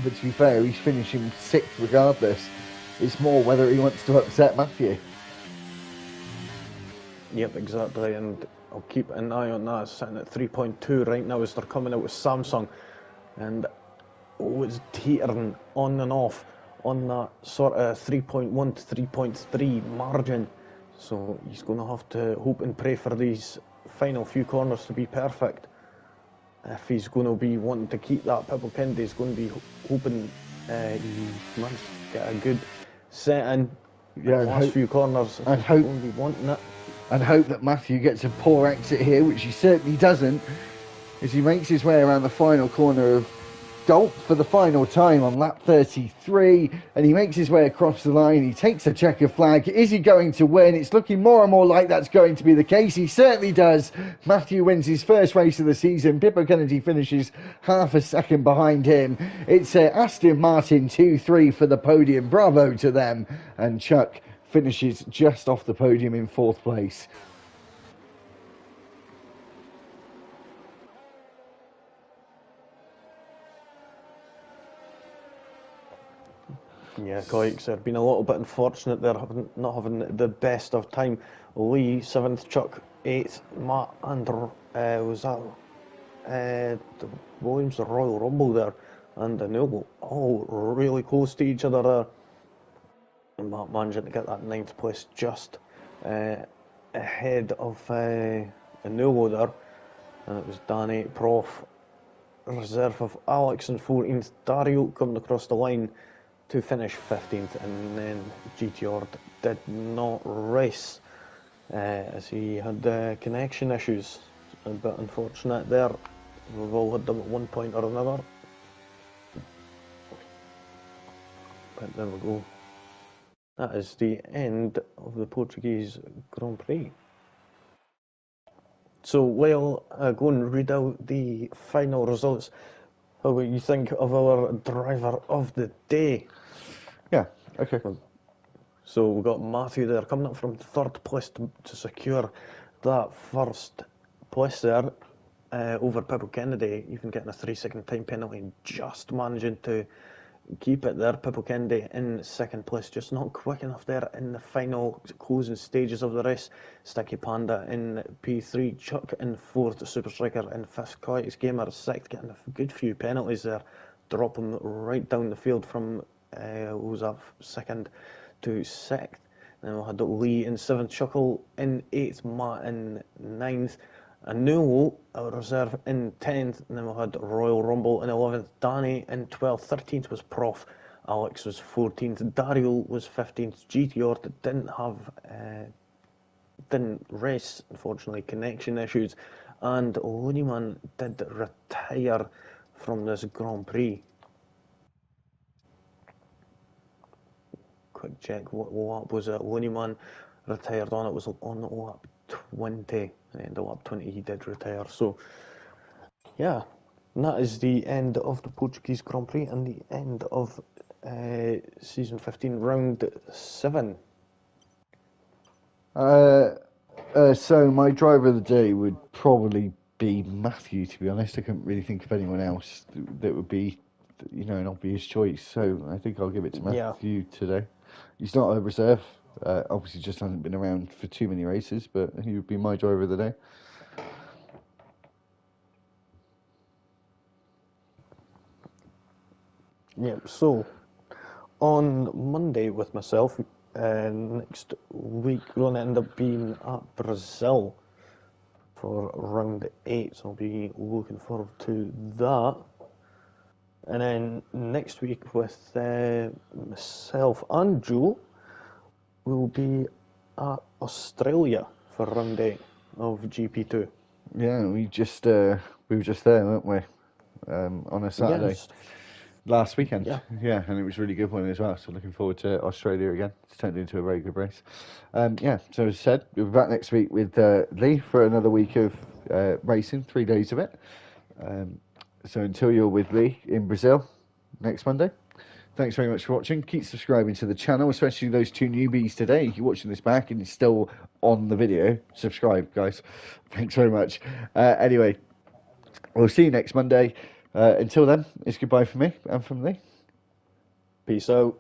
but to be fair, he's finishing 6th regardless. It's more whether he wants to upset Matthew. Yep, exactly, and I'll keep an eye on that. It's sitting at 3.2 right now as they're coming out with Samsung, and it's teetering on and off on that sort of 3.1 to 3.3 margin. So he's going to have to hope and pray for these final few corners to be perfect. If he's going to be wanting to keep that, Pippo Kennedy's going to be hoping he managed to get a good set in. Yeah, the last few corners. I'd hope, going to be wanting it. I'd hope that Matthew gets a poor exit here, which he certainly doesn't, as he makes his way around the final corner of Gulp for the final time on lap 33, and he makes his way across the line. He takes a checker flag. Is he going to win? It's looking more and more like that's going to be the case. He certainly does. Matthew wins his first race of the season. Pippo Kennedy finishes half a second behind him. It's Aston Martin 2-3 for the podium. Bravo to them. And Chuck finishes just off the podium in 4th place. Yeah, Coyx have been a little bit unfortunate there, not having the best of time. Lee 7th, Chuck 8th, Matt and was that the Williams, the Royal Rumble there, and the Noble all really close to each other there. And Matt managing to get that 9th place just ahead of Noble there, and it was Danny, Prof, reserve of Alex, and 14th Dario coming across the line to finish 15th, and then GTR did not race as he had connection issues. A bit unfortunate there. We've all had them at one point or another. But there we go. That is the end of the Portuguese Grand Prix. So we'll go and read out the final results. How about you think of our driver of the day? Yeah, okay. So we've got Matthew there coming up from 3rd place to secure that 1st place there over Pippo Kennedy, even getting a 3-second time penalty and just managing to keep it there. Pippo Kennedy in 2nd place, just not quick enough there in the final closing stages of the race. Sticky Panda in P3, Chuck in 4th, Super Striker in 5th, Coyx Gamer 6th, getting a good few penalties there, dropping right down the field from was up 2nd to 6th. Then we had Lee in 7th, Chuckle in 8th, Matt in 9th, Anulo out reserve in 10th, and then we had Royal Rumble in 11th, Danny in 12th, 13th was Prof, Alex was 14th, Dario was 15th, GTR didn't race, unfortunately, connection issues, and Looneyman did retire from this Grand Prix. Quick check, what lap was it? Looneyman retired on, it was on lap 20, at the end of lap 20 he did retire, so yeah, and that is the end of the Portuguese Grand Prix and the end of season 15, round 7. So my driver of the day would probably be Matthew, to be honest. I couldn't really think of anyone else that would be, an obvious choice. So I think I'll give it to Matthew today. He's not a reserve. Obviously, just hasn't been around for too many races, but he would be my driver of the day. Yep, so on Monday with myself, next week we're going to end up being at Brazil for round 8, so I'll be looking forward to that. And then next week with myself and Joe, we'll be at Australia for round 8 of GP2. Yeah, we were just there, weren't we? On a Saturday. Yes. Last weekend, yeah, and it was a really good one as well. So looking forward to Australia again. It's turned into a very good race. So as I said, we'll be back next week with Lee for another week of racing, 3 days of it. So until you're with Lee in Brazil next Monday, thanks very much for watching. Keep subscribing to the channel, especially those 2 newbies today. If you're watching this back and it's still on the video, subscribe, guys. Thanks very much. Anyway, we'll see you next Monday. Until then, it's goodbye from me and from Lee. Peace out.